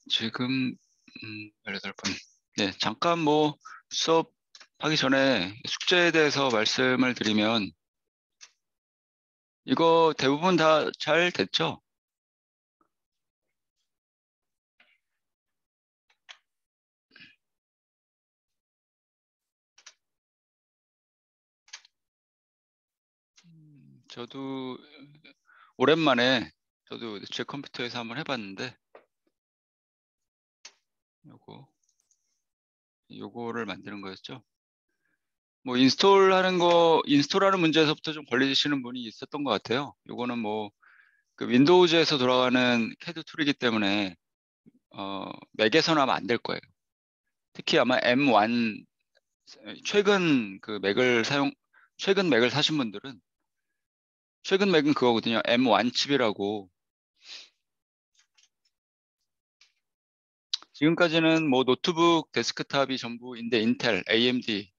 지금 18분. 네, 잠깐 뭐 수업하기 전에 숙제에 대해서 말씀을 드리면 이거 대부분 다 잘 됐죠? 저도 오랜만에 저도 제 컴퓨터에서 한번 해봤는데 요거를 만드는 거였죠. 뭐 인스톨하는 문제에서부터 좀 걸리시는 분이 있었던 것 같아요. 요거는 뭐 그 윈도우즈에서 돌아가는 CAD 툴이기 때문에 맥에서는 아마 안 될 거예요. 특히 아마 M1 최근 그 맥을 최근 맥을 사신 분들은 최근 맥은 그거거든요. M1 칩이라고. 지금까지는 뭐 노트북 데스크탑이 전부인데 인텔, AMD,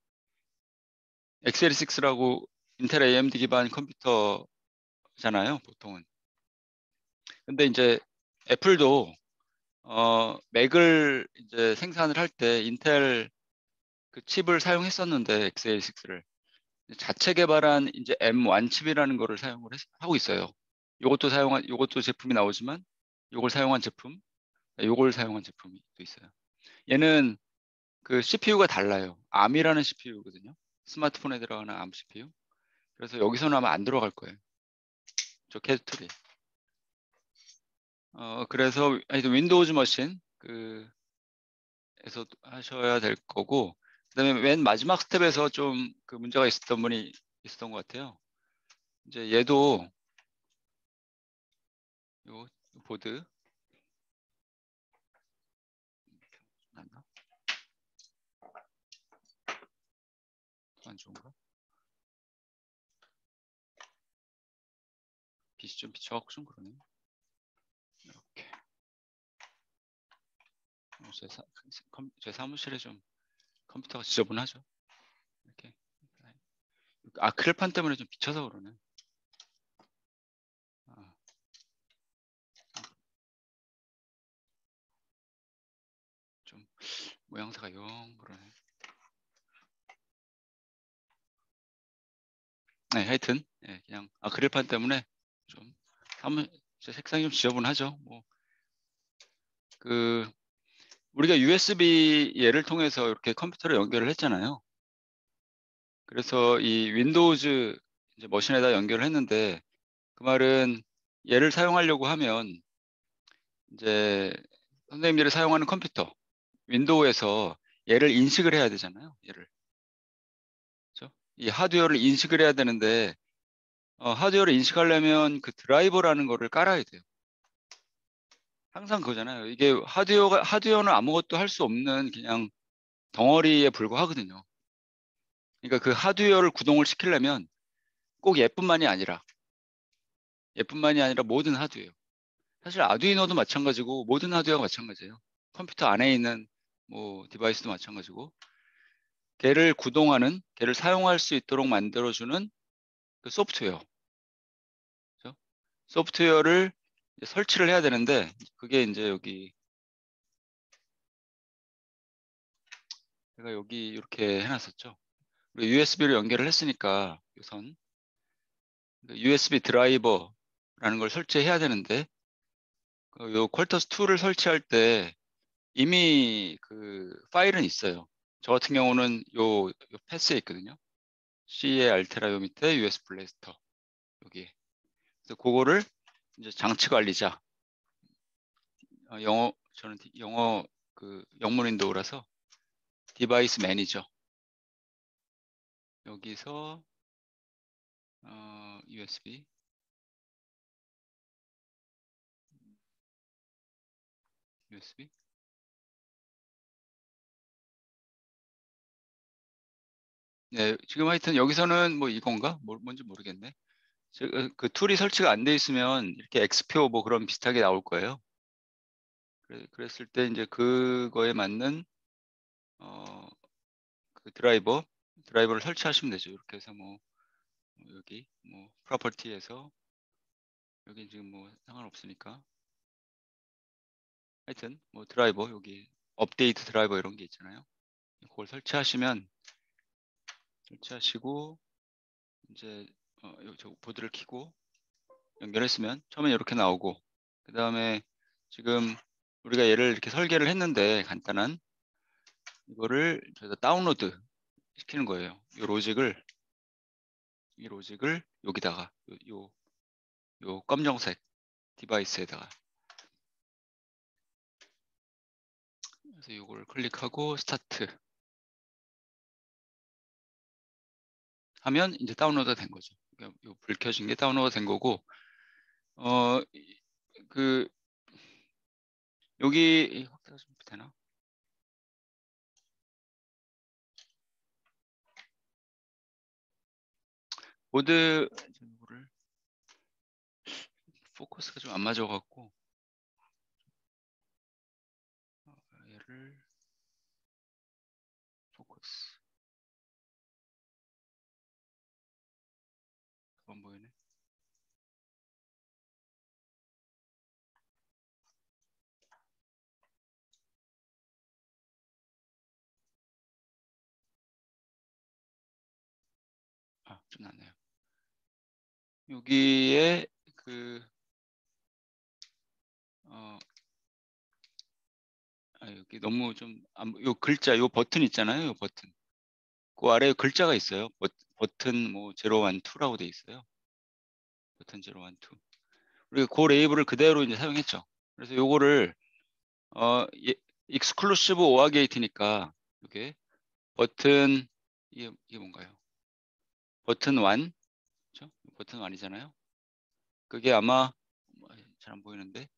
x86라고 인텔 AMD 기반 컴퓨터잖아요, 보통은. 근데 이제 애플도 맥을 이제 생산을 할 때 인텔 그 칩을 사용했었는데 x86를 자체 개발한 이제 M1 칩이라는 거를 하고 있어요. 요것도 제품이 나오지만 요걸 사용한 제품, 요걸 사용한 제품이 또 있어요. 얘는 그 CPU가 달라요. ARM이라는 CPU거든요. 스마트폰에 들어가는 ARM CPU. 그래서 여기서는 아마 안 들어갈 거예요. 저 캐스툴이. 그래서 하여튼 윈도우즈 머신 에서 하셔야 될 거고, 그다음에 맨 마지막 스텝에서 좀 그 문제가 있었던 분이 있었던 것 같아요. 이제 얘도 요 보드 맞나? 안 좋은가? 빛이 좀 비춰갖고 좀 그러네. 이렇게 제 사무실에 좀 컴퓨터가 지저분하죠. 이렇게 아크릴판 때문에 좀 비쳐서 그러네. 아, 좀 모양새가 영 그러네. 네, 하여튼 그냥 아크릴판 때문에 좀 제 색상이 좀 지저분하죠. 뭐 그 우리가 USB 얘를 통해서 이렇게 컴퓨터를 연결을 했잖아요. 그래서 이 윈도우즈 이제 머신에다 연결을 했는데 그 말은 얘를 사용하려고 하면 이제 선생님들이 사용하는 컴퓨터 윈도우에서 얘를 인식을 해야 되잖아요. 얘를. 그렇죠? 이 하드웨어를 인식을 해야 되는데 하드웨어를 인식하려면 그 드라이버라는 거를 깔아야 돼요. 항상 그거잖아요. 이게 하드웨어는 아무것도 할 수 없는 그냥 덩어리에 불과하거든요. 그러니까 그 하드웨어를 구동을 시키려면 꼭 얘뿐만이 아니라 모든 하드웨어. 사실 아두이노도 마찬가지고 모든 하드웨어가 마찬가지예요. 컴퓨터 안에 있는 뭐 디바이스도 마찬가지고 걔를 사용할 수 있도록 만들어주는 그 소프트웨어. 그죠? 소프트웨어를 이제 설치를 해야 되는데 그게 이제 제가 여기 이렇게 해놨었죠. USB로 연결을 했으니까 우선 USB 드라이버라는 걸 설치해야 되는데 요 퀄터스 2를 설치할 때 이미 그 파일은 있어요. 저 같은 경우는 요 패스에 있거든요. C의 알테라 요 밑에 US 블래스터 여기. 그래서 그거를 이제 장치 관리자 저는 영어 그 영문 윈도우라서 디바이스 매니저 여기서 USB USB 네 지금 하여튼 여기서는 뭐 이건가 뭔지 모르겠네. 그 툴이 설치가 안 돼 있으면 이렇게 X표 뭐 그런 비슷하게 나올 거예요. 그랬을 때 이제 그거에 맞는 어, 그 드라이버를 설치하시면 되죠. 이렇게 해서 뭐 여기 뭐 프로퍼티에서 여기 지금 뭐 상관없으니까 하여튼 뭐 드라이버 여기 업데이트 드라이버 이런 게 있잖아요. 그걸 설치하시고 이제 저 보드를 켜고 연결했으면 처음에 이렇게 나오고, 그 다음에 지금 우리가 얘를 이렇게 설계를 했는데 간단한 이거를 저희가 다운로드 시키는 거예요. 이 로직을 여기다가 요 검정색 디바이스에다가, 그래서 이걸 클릭하고 스타트 하면 이제 다운로드 된 거죠. 불 켜진 게 다운로드 된 거고, 그 여기 확대가 좀 되나? 보드 이거를 포커스가 좀 안 맞아갖고 얘를 포커스 안 보이네. 좀 낫네요. 여기에 여기 너무 요 글자, 요 버튼 있잖아요. 요 버튼. 그 아래에 글자가 있어요. 버튼 뭐 0, 1, 2라고 돼 있어요. 버튼 0, 1, 2. 우리가 그 레이블을 그대로 이제 사용했죠. 그래서 요거를 익스클루시브 오아 게이트니까 이게 버튼 이게 뭔가요? 버튼 1, 그렇죠? 버튼 1이잖아요. 그게 아마 잘 안 보이는데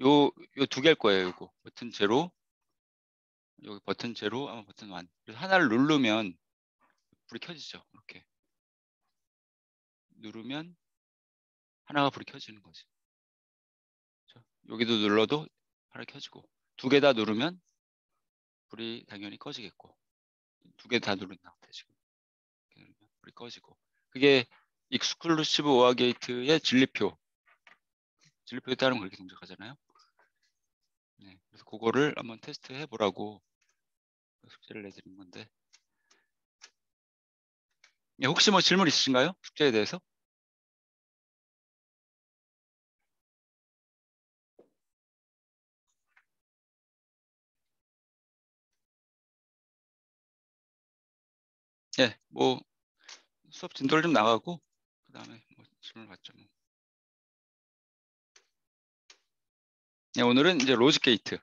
요 두 개일 거예요. 요거 버튼 0, 여기 버튼 0, 아마 버튼 1. 그래서 하나를 누르면 불이 켜지죠. 이렇게 누르면 하나가 불이 켜지는 거지. 그렇죠? 여기도 눌러도 하나 켜지고, 두 개 다 누르면 불이 당연히 꺼지겠고, 두 개 다 누른 상태 지금 이렇게 누르면 불이 꺼지고, 그게 익스클루시브 오아 게이트의 진리표에 따르면 그렇게 동작하잖아요. 네, 그래서 그거를 한번 테스트 해보라고 숙제를 내드린 건데, 혹시 뭐 질문 있으신가요? 숙제에 대해서? 네, 뭐 수업 진도를 좀 나가고 그 다음에 뭐 질문을 받죠. 뭐. 네, 오늘은 이제 로직 게이트.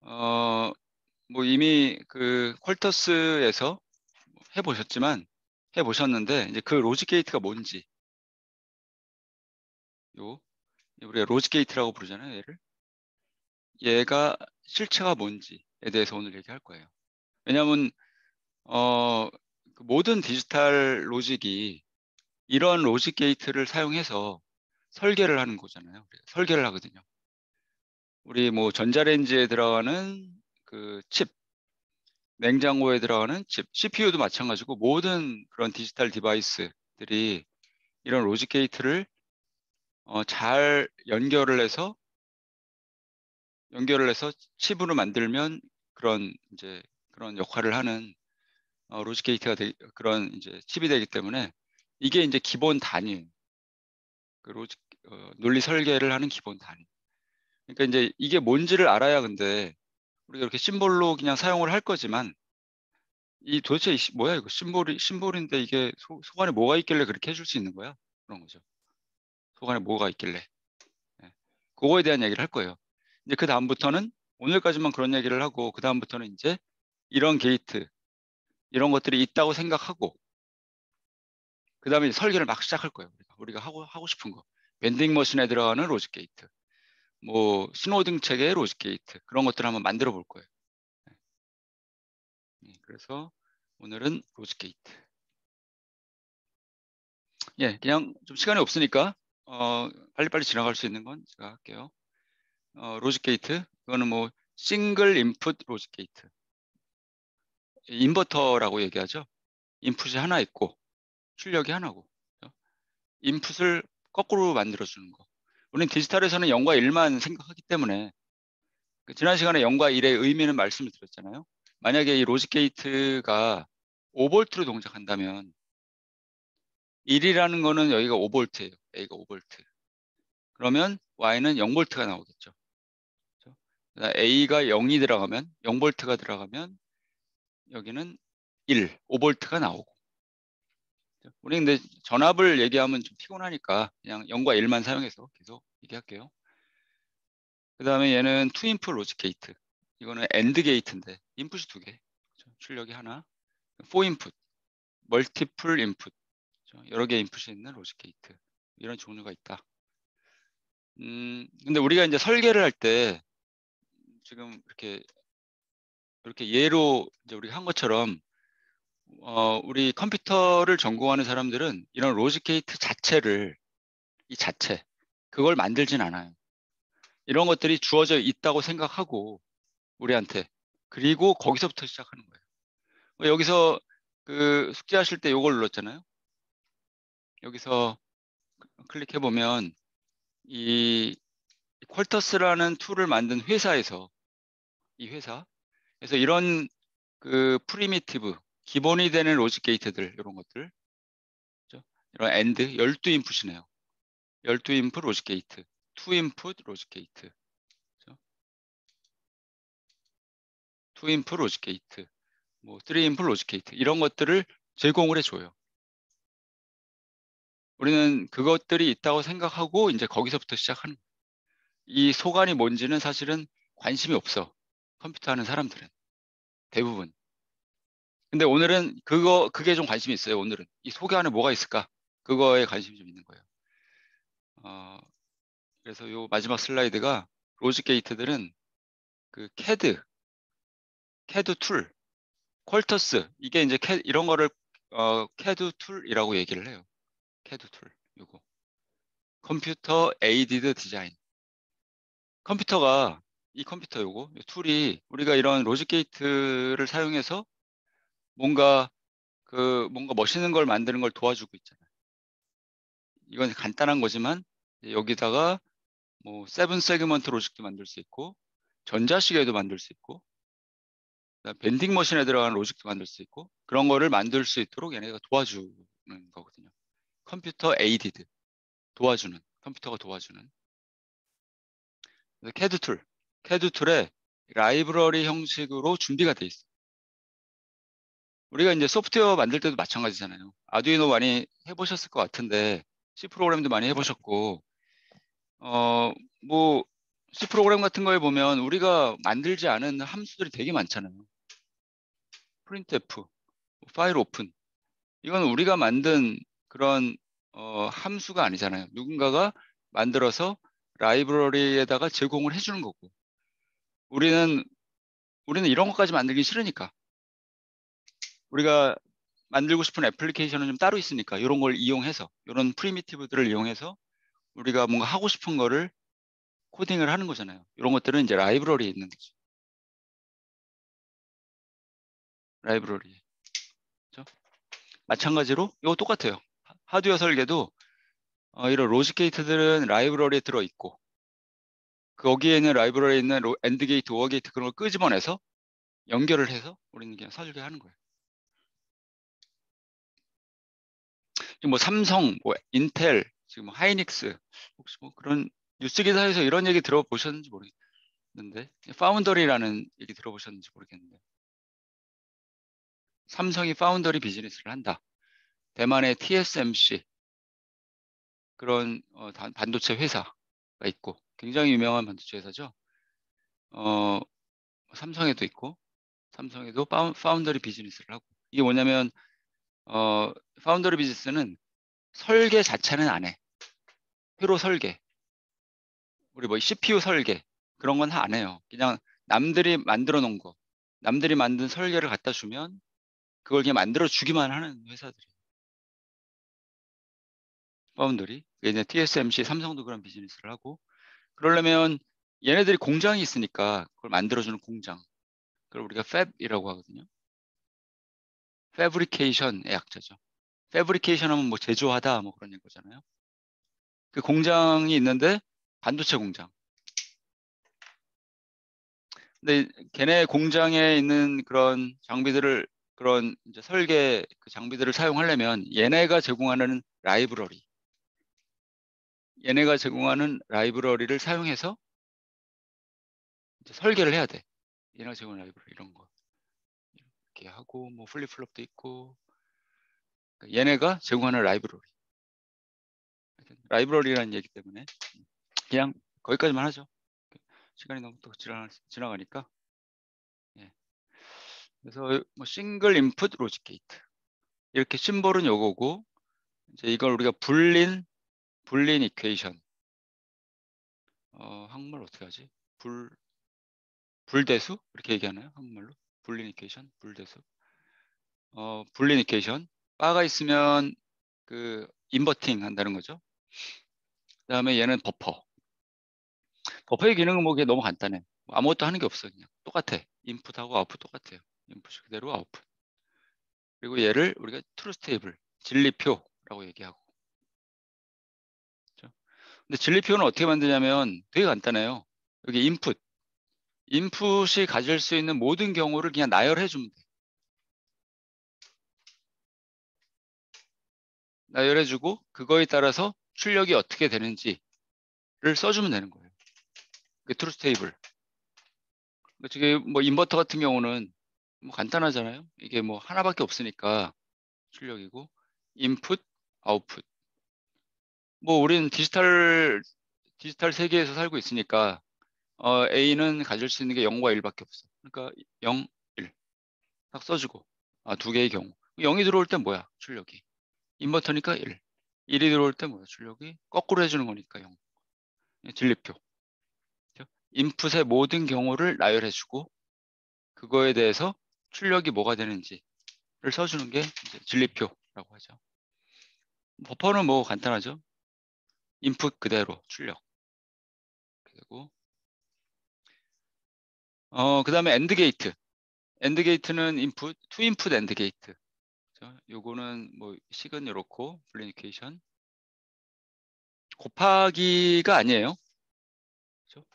뭐 이미 그 퀄터스에서 해보셨는데 이제 그 로직 게이트가 뭔지, 요 우리가 로직 게이트라고 부르잖아요. 얘가 실체가 뭔지에 대해서 오늘 얘기할 거예요. 왜냐하면 그 모든 디지털 로직이 이런 로직 게이트를 사용해서 설계를 하는 거잖아요. 설계를 하거든요. 우리 뭐 전자레인지에 들어가는 그 칩, 냉장고에 들어가는 칩, CPU도 마찬가지고 모든 그런 디지털 디바이스들이 이런 로직 게이트를 잘 연결을 해서 칩으로 만들면 그런 역할을 하는 로직 게이트가 그런 이제 칩이 되기 때문에 이게 이제 기본 단위예요. 그 논리 설계를 하는 기본 단위. 그러니까 이제 이게 뭔지를 알아야, 근데 우리가 이렇게 심볼로 그냥 사용을 할 거지만 이 도대체 뭐야 이거 심볼인데 이게 속 안에 뭐가 있길래 그렇게 해줄 수 있는 거야? 그런 거죠. 속 안에 뭐가 있길래. 예. 그거에 대한 얘기를 할 거예요. 이제 그 다음부터는 오늘까지만 그런 얘기를 하고 그 다음부터는 이제 이런 게이트 이런 것들이 있다고 생각하고 그 다음에 설계를 막 시작할 거예요. 우리가 하고 싶은 거. 밴딩 머신에 들어가는 로직 게이트, 뭐 신호등 체계의 로직 게이트 그런 것들을 한번 만들어 볼 거예요. 그래서 오늘은 로직 게이트. 예, 그냥 좀 시간이 없으니까 빨리빨리 지나갈 수 있는 건 제가 할게요. 로직 게이트, 그거는 뭐 싱글 인풋 로직 게이트, 인버터라고 얘기하죠. 인풋이 하나 있고 출력이 하나고, 인풋을 거꾸로 만들어주는 거. 우리는 디지털에서는 0과 1만 생각하기 때문에 그 지난 시간에 0과 1의 의미는 말씀을 드렸잖아요. 만약에 이 로직 게이트가 5V로 동작한다면 1이라는 거는 여기가 5V예요. A가 5V. 그러면 Y는 0V가 나오겠죠. 그렇죠? A가 0이 들어가면 0V가 들어가면 여기는 1, 5V가 나오고. 우리 근데 전압을 얘기하면 좀 피곤하니까 그냥 0과 1만 사용해서 계속 얘기할게요. 그 다음에 얘는 투인풋 로직 게이트. 이거는 엔드 게이트인데 인풋이 두 개. 그렇죠? 출력이 하나. 4인풋, 멀티플 인풋. 그렇죠? 여러 개의 인풋이 있는 로직 게이트. 이런 종류가 있다. 근데 우리가 이제 설계를 할 때 지금 이렇게 예로 이제 우리가 한 것처럼 우리 컴퓨터를 전공하는 사람들은 이런 로직 게이트 자체를 이 자체 그걸 만들진 않아요. 이런 것들이 주어져 있다고 생각하고 우리한테 그리고 거기서부터 시작하는 거예요. 여기서 그 숙제하실 때 요걸 눌렀잖아요. 여기서 클릭해 보면 이 퀄터스라는 툴을 만든 회사에서 이 회사에서 이런 그 프리미티브 기본이 되는 로직 게이트들 이런 것들 그렇죠? 이런 엔드 12인풋이네요. 12인풋 로직 게이트, 2인풋 로직 게이트, 그렇죠? 2인풋 로직 게이트, 뭐 3인풋 로직 게이트 이런 것들을 제공을 해줘요. 우리는 그것들이 있다고 생각하고 이제 거기서부터 시작하는 거예요. 이 소관이 뭔지는 사실은 관심이 없어. 컴퓨터 하는 사람들은 대부분. 근데 오늘은 그게 좀 관심이 있어요. 오늘은 이 소개 안에 뭐가 있을까? 그거에 관심이 좀 있는 거예요. 어, 그래서 요 마지막 슬라이드가 로직 게이트들은 그 캐드 툴, 퀄터스 이게 이제 이런 거를 캐드 툴이라고 얘기를 해요. 캐드 툴 요거 컴퓨터 에이디드 디자인 컴퓨터가 이 컴퓨터 요거 이 툴이 우리가 이런 로직 게이트를 사용해서 뭔가 뭔가 멋있는 걸 만드는 걸 도와주고 있잖아요. 이건 간단한 거지만 여기다가 뭐 세븐 세그먼트 로직도 만들 수 있고 전자시계도 만들 수 있고 밴딩 머신에 들어가는 로직도 만들 수 있고 그런 거를 만들 수 있도록 얘네가 도와주는 거거든요. 컴퓨터 에이디드 도와주는 컴퓨터가 도와주는 캐드 툴 캐드 툴에 라이브러리 형식으로 준비가 돼 있어요. 우리가 이제 소프트웨어 만들 때도 마찬가지잖아요. 아두이노 많이 해보셨을 것 같은데 C 프로그램도 많이 해보셨고 뭐 C 프로그램 같은 거에 보면 우리가 만들지 않은 함수들이 되게 많잖아요. printf, 파일 오픈 이건 우리가 만든 그런 함수가 아니잖아요. 누군가가 만들어서 라이브러리에다가 제공을 해주는 거고 우리는 이런 것까지 만들기 싫으니까 우리가 만들고 싶은 애플리케이션은 좀 따로 있으니까 이런 걸 이용해서 이런 프리미티브들을 이용해서 우리가 뭔가 하고 싶은 거를 코딩을 하는 거잖아요. 이런 것들은 이제 라이브러리에 있는 거죠. 라이브러리. 그렇죠? 마찬가지로 이거 똑같아요. 하드웨어 설계도 이런 로직 게이트들은 라이브러리에 들어있고 거기에 있는 라이브러리에 있는 엔드 게이트, 오어 게이트 그런 걸 끄집어내서 연결을 해서 우리는 그냥 설계하는 거예요. 지금 뭐 삼성, 뭐 인텔, 지금 뭐 하이닉스 혹시 뭐 그런 뉴스 기사에서 이런 얘기 들어보셨는지 모르겠는데 파운더리라는 얘기 들어보셨는지 모르겠는데 삼성이 파운더리 비즈니스를 한다. 대만의 TSMC 그런 반도체 회사가 있고 굉장히 유명한 반도체 회사죠. 어, 삼성에도 있고 삼성에도 파운더리 비즈니스를 하고 이게 뭐냐면 파운더리 비즈니스는 설계 자체는 안 해. 회로 설계 우리 뭐 CPU 설계 그런 건 안 해요. 그냥 남들이 만들어 놓은 거 남들이 만든 설계를 갖다 주면 그걸 그냥 만들어 주기만 하는 회사들이 파운더리 이제 TSMC 삼성도 그런 비즈니스를 하고 그러려면 얘네들이 공장이 있으니까 그걸 만들어주는 공장. 그걸 우리가 팹이라고 하거든요. 패브리케이션의 약자죠. 패브리케이션 하면 뭐 제조하다 뭐 그런 거잖아요. 그 공장이 있는데 반도체 공장. 근데 걔네 공장에 있는 그런 장비들을 그런 이제 설계 그 장비들을 사용하려면 얘네가 제공하는 라이브러리를 사용해서 이제 설계를 해야 돼. 얘네가 제공하는 라이브러리 이런 거 이렇게 하고 뭐 플립플롭도 있고 그러니까 얘네가 제공하는 라이브러리라는 얘기 때문에 그냥 거기까지만 하죠. 시간이 너무 또 지나가니까. 예. 그래서 뭐 싱글 인풋 로직 게이트 이렇게 심볼은 요거고 이제 이걸 우리가 불린 이퀘이션 한국말 어떻게 하지? 불대수 이렇게 얘기하나요? 한국말로 불린 이퀘이션 불대수 불린 이퀘이션 바가 있으면 그 인버팅 한다는 거죠. 그다음에 얘는 버퍼의 기능은 뭐 그게 너무 간단해. 뭐 아무것도 하는 게 없어. 그냥 똑같아. 인풋하고 아웃풋 똑같아요. 인풋이 그대로 아웃풋. 그리고 얘를 우리가 트루스 테이블 진리표라고 얘기하고. 그렇죠? 근데 진리표는 어떻게 만드냐면 되게 간단해요. 여기 인풋이 가질 수 있는 모든 경우를 그냥 나열해 주면 돼. 나열해 주고 그거에 따라서 출력이 어떻게 되는지를 써주면 되는 거예요. 그 트루스 테이블. 저게 뭐 인버터 같은 경우는 뭐 간단하잖아요. 이게 뭐 하나밖에 없으니까 출력이고 인풋, 아웃풋. 뭐 우리는 디지털 세계에서 살고 있으니까 A는 가질 수 있는 게 0과 1밖에 없어. 그러니까 0, 1. 딱 써주고. 두 개의 경우. 0이 들어올 땐 뭐야? 출력이. 인버터니까 1. 1이 들어올 때 뭐야? 출력이. 거꾸로 해주는 거니까 0. 진리표. 그죠? 인풋의 모든 경우를 나열해주고 그거에 대해서 출력이 뭐가 되는지를 써주는 게 이제 진리표라고 하죠. 버퍼는 뭐 간단하죠. 인풋 그대로 출력. 그리고 그다음에 엔드 게이트. 엔드 게이트는 인풋, 투 인풋 엔드 게이트. 요거는 뭐 식은 이렇고 블리니케이션 곱하기가 아니에요. 그렇죠?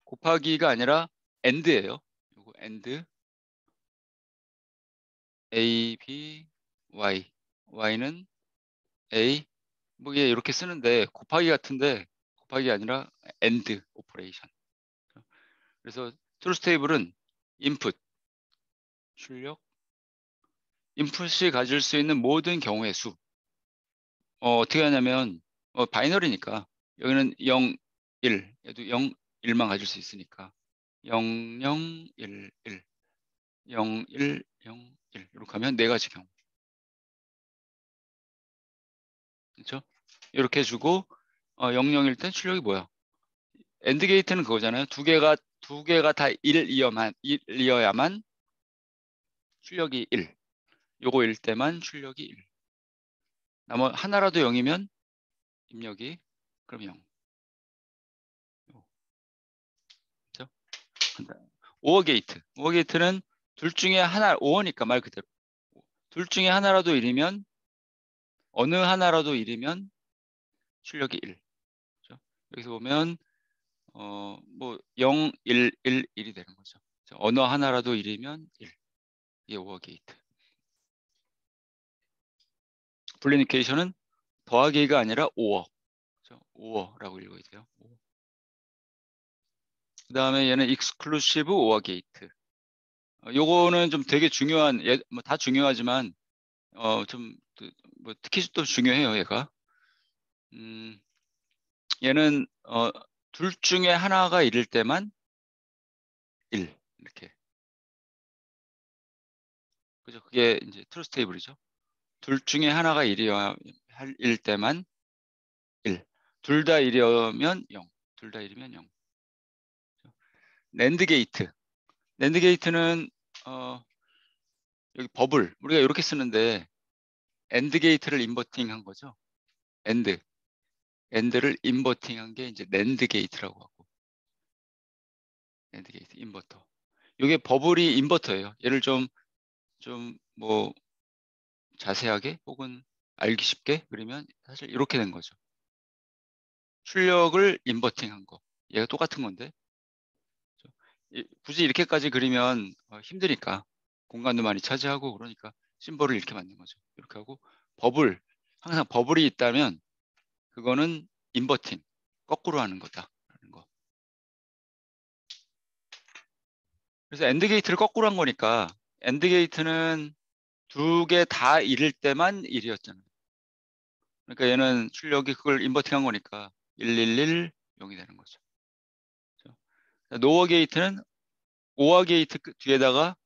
곱하기가 아니라 AND예요. 요거 AND A, B, Y. Y는 A. 뭐 이게 이렇게 쓰는데 곱하기 같은데 곱하기 아니라 AND 오퍼레이션. 그래서 트루스 테이블은 인풋, 출력, 인풋이 가질 수 있는 모든 경우의 수. 어떻게 하냐면 바이너리니까 여기는 0, 1, 얘도 0, 1만 가질 수 있으니까 0, 0, 1, 1, 0, 1, 0, 1 이렇게 하면 네 가지 경우. 그렇죠? 이렇게 해주고 0, 0일 땐 출력이 뭐야? 엔드 게이트는 그거잖아요. 두 개가 다 1이어야만 출력이 1. 요거일 때만 출력이 1. 하나라도 0이면 입력이 그럼 0. 그렇죠? 오어 게이트. 오어 게이트는 둘 중에 하나, 오어니까 말 그대로. 둘 중에 하나라도 1이면 어느 하나라도 1이면 출력이 1. 그렇죠? 여기서 보면 뭐 0, 1, 1, 1이 되는 거죠. 어느 하나라도 1이면 1. 이게 오어 게이트. 블리니케이션은 더하기가 아니라 오어. 그렇죠? 오어라고 읽어야 돼요. 그 다음에 얘는 익스클루시브 오어 게이트. 요거는 좀 되게 중요한, 뭐다 중요하지만 좀 뭐 특히 또 중요해요, 얘가. 음, 얘는 둘 중에 하나가 1일 때만 1 이렇게. 그죠? 그게 이제 트루스 테이블이죠. 둘 중에 하나가 1일 때만 1. 둘 다 1이면 0. 둘 다 1이면 0. 낸드 게이트. 낸드 게이트는 여기 버블 우리가 이렇게 쓰는데 엔드 게이트를 인버팅 한 거죠. 엔드. 엔드를 인버팅 한 게 이제 낸드 게이트라고 하고. 낸드 게이트 인버터. 이게 버블이 인버터예요. 얘를 좀 뭐 자세하게 혹은 알기 쉽게 그리면 사실 이렇게 된 거죠. 출력을 인버팅 한 거. 얘가 똑같은 건데 굳이 이렇게까지 그리면 힘드니까 공간도 많이 차지하고 그러니까 심볼을 이렇게 만든 거죠. 이렇게 하고 항상 버블이 있다면 그거는 인버팅, 거꾸로 하는 거다라는 거. 그래서 엔드 게이트를 거꾸로 한 거니까 엔드 게이트는 두 개 다 1일 때만 1이었잖아요. 그러니까 얘는 출력이 그걸 인버팅한 거니까 111 0이 되는 거죠. 노어 게이트는 오어 게이트 뒤에다가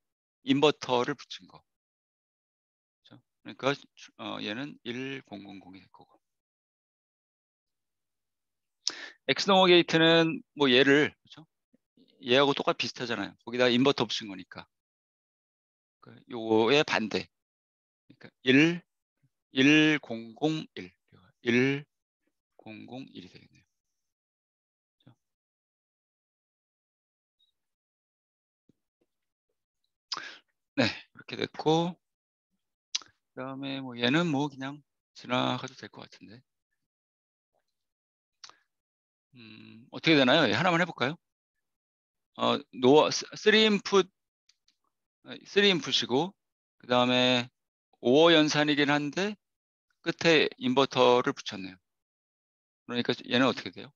인버터를 붙인 거. 그러니까 얘는 1000이 될 거고. 엑스노어 게이트는 뭐 얘를 그렇죠? 얘하고 똑같이 비슷하잖아요. 거기다 인버터 붙인 거니까. 요거의 반대. 그러니까 1001 1001이 되겠네요. 그렇죠? 네, 이렇게 됐고 그다음에 뭐 얘는 뭐 그냥 지나가도 될 것 같은데. 어떻게 되나요? 하나만 해볼까요? 노어 3인풋이고 그 다음에 5어 연산이긴 한데 끝에 인버터를 붙였네요. 그러니까 얘는 어떻게 돼요?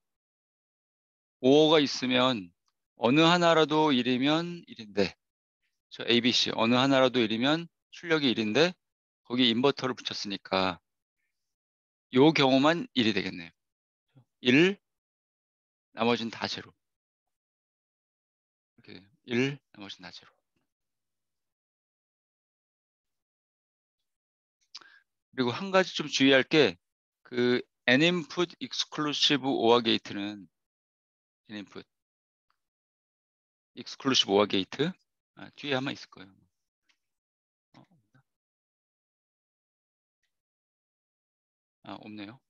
5어가 있으면 어느 하나라도 1이면 1인데 저 ABC 어느 하나라도 1이면 출력이 1인데 거기 인버터를 붙였으니까 요 경우만 1이 되겠네요. 1, 나머지는 다 제로. 이렇게 1, 나머지는 다 제로. 그리고 한 가지 좀 주의할 게 그 n인풋 익스클루시브 오어 게이트는 n인풋 익스클루시브 오어 게이트 뒤에 아마 있을 거예요. 없네요.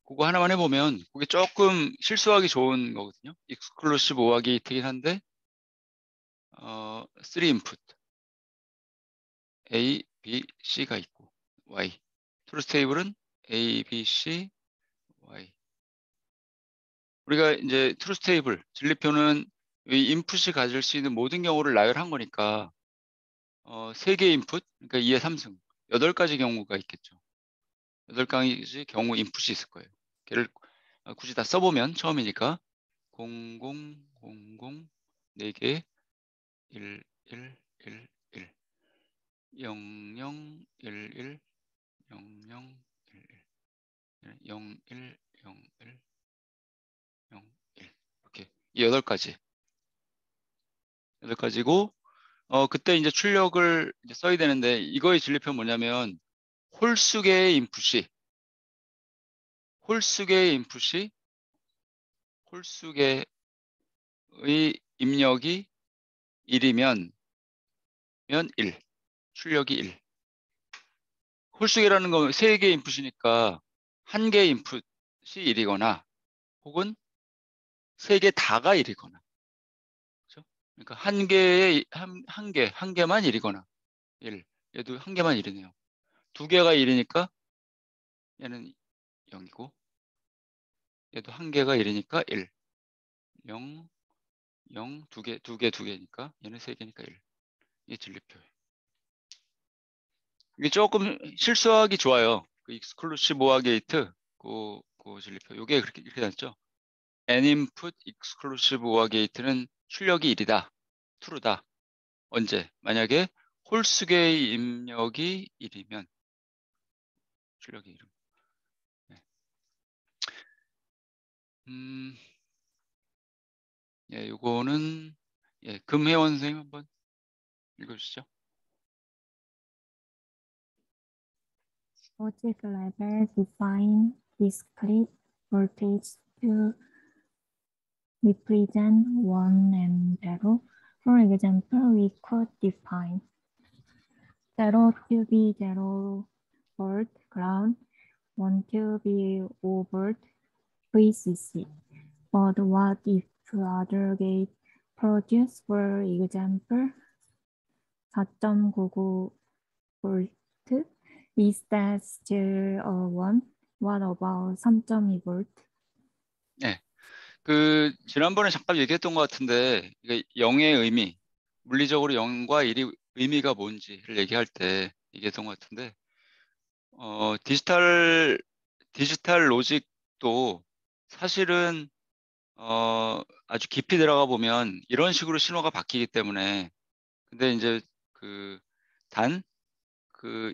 그거 하나만 해보면 그게 조금 실수하기 좋은 거거든요. 익스클루시브 오어 게이트긴 한데 3인풋 A, B, C가 있고 Y 트루스 테이블은 A, B, C, Y 우리가 이제 트루스 테이블 진리표는 이 인풋이 가질 수 있는 모든 경우를 나열한 거니까 3개 인풋 그러니까 2의 3승 8가지 경우가 있겠죠. 8가지 경우 인풋이 있을 거예요. 걔를 굳이 다 써보면 처음이니까 00, 00, 4개 1, 1, 1, 1 0, 0, 1, 1, 0, 0, 1, 1 0, 1, 0, 1, 0, 1 이렇게 이 8가지고 그때 이제 출력을 이제 써야 되는데 이거의 진리표는 뭐냐면 홀수계의 홀수계의 입력이 1이면 1, 출력이 1. 홀수계라는 건 3개의 인풋이니까 1개의 인풋이 1이거나 혹은 3개 다가 1이거나 그렇죠? 그러니까 한 개만 1이거나 1. 얘도 한 개만 1이네요. 2개가 1이니까 얘는 0이고 얘도 한 개가 1이니까 1. 0, 0, 2개니까 얘는 3개니까 1. 이게 진리표예요. 이게 조금 실수하기 좋아요. 그 익스클루시브 오어 게이트 그 진리표. 이게 그렇게 이렇게 됐죠. n인풋 익스클루시브 오어 게이트는 출력이 1이다. true다. 언제? 만약에 홀수계의 입력이 1이면 출력이 1. 네. 예, 요거는 예, 금혜원 선생님 한번 읽어주시죠. Logic level define discrete voltage to represent 1 and 0. For example, we could define 0 to be 0 volt ground, 1 to be 5 volt VCC. But what if other gate produce, for example, 4.99 volt? Is that still a 1? What about 3.2V? 네. 그 지난번에 잠깐 얘기했던 것 같은데 이게 0의 의미, 물리적으로 0과 1이 의미가 뭔지를 얘기할 때 얘기했던 것 같은데 디지털 로직도 사실은 아주 깊이 들어가 보면 이런 식으로 신호가 바뀌기 때문에 근데 이제 그 단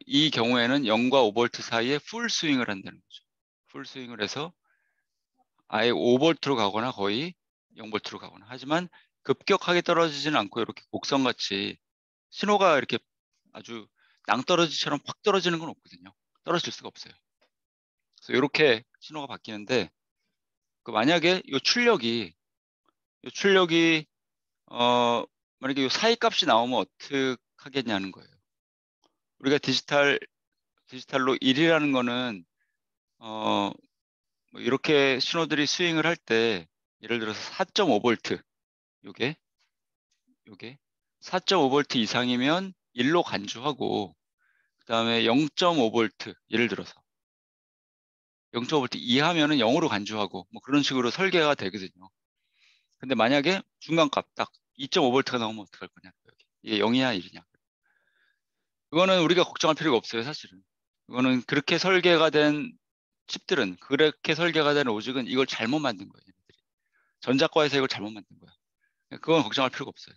이 경우에는 0과 5V 사이에 풀 스윙을 한다는 거죠. 풀 스윙을 해서 아예 5V로 가거나 거의 0V로 가거나 하지만 급격하게 떨어지지는 않고 이렇게 곡선같이 신호가 이렇게 아주 낭떠러지처럼 확 떨어지는 건 없거든요. 떨어질 수가 없어요. 그래서 이렇게 신호가 바뀌는데 만약에 이 출력이 만약에 이 사이 값이 나오면 어떻게 하겠냐는 거예요. 우리가 디지털로 1이라는 거는 뭐 이렇게 신호들이 스윙을 할 때 예를 들어서 4.5V 요게 4.5V 이상이면 1로 간주하고 그다음에 0.5V 예를 들어서 0.5V 이하면은 0으로 간주하고 뭐 그런 식으로 설계가 되거든요. 근데 만약에 중간값 딱 2.5V가 나오면 어떡할 거냐 이게 0이냐 1이냐. 그거는 우리가 걱정할 필요가 없어요, 사실은. 그거는 그렇게 설계가 된 로직은 이걸 잘못 만든 거예요. 얘네들이. 전작과에서 이걸 잘못 만든 거야. 그건 걱정할 필요가 없어요.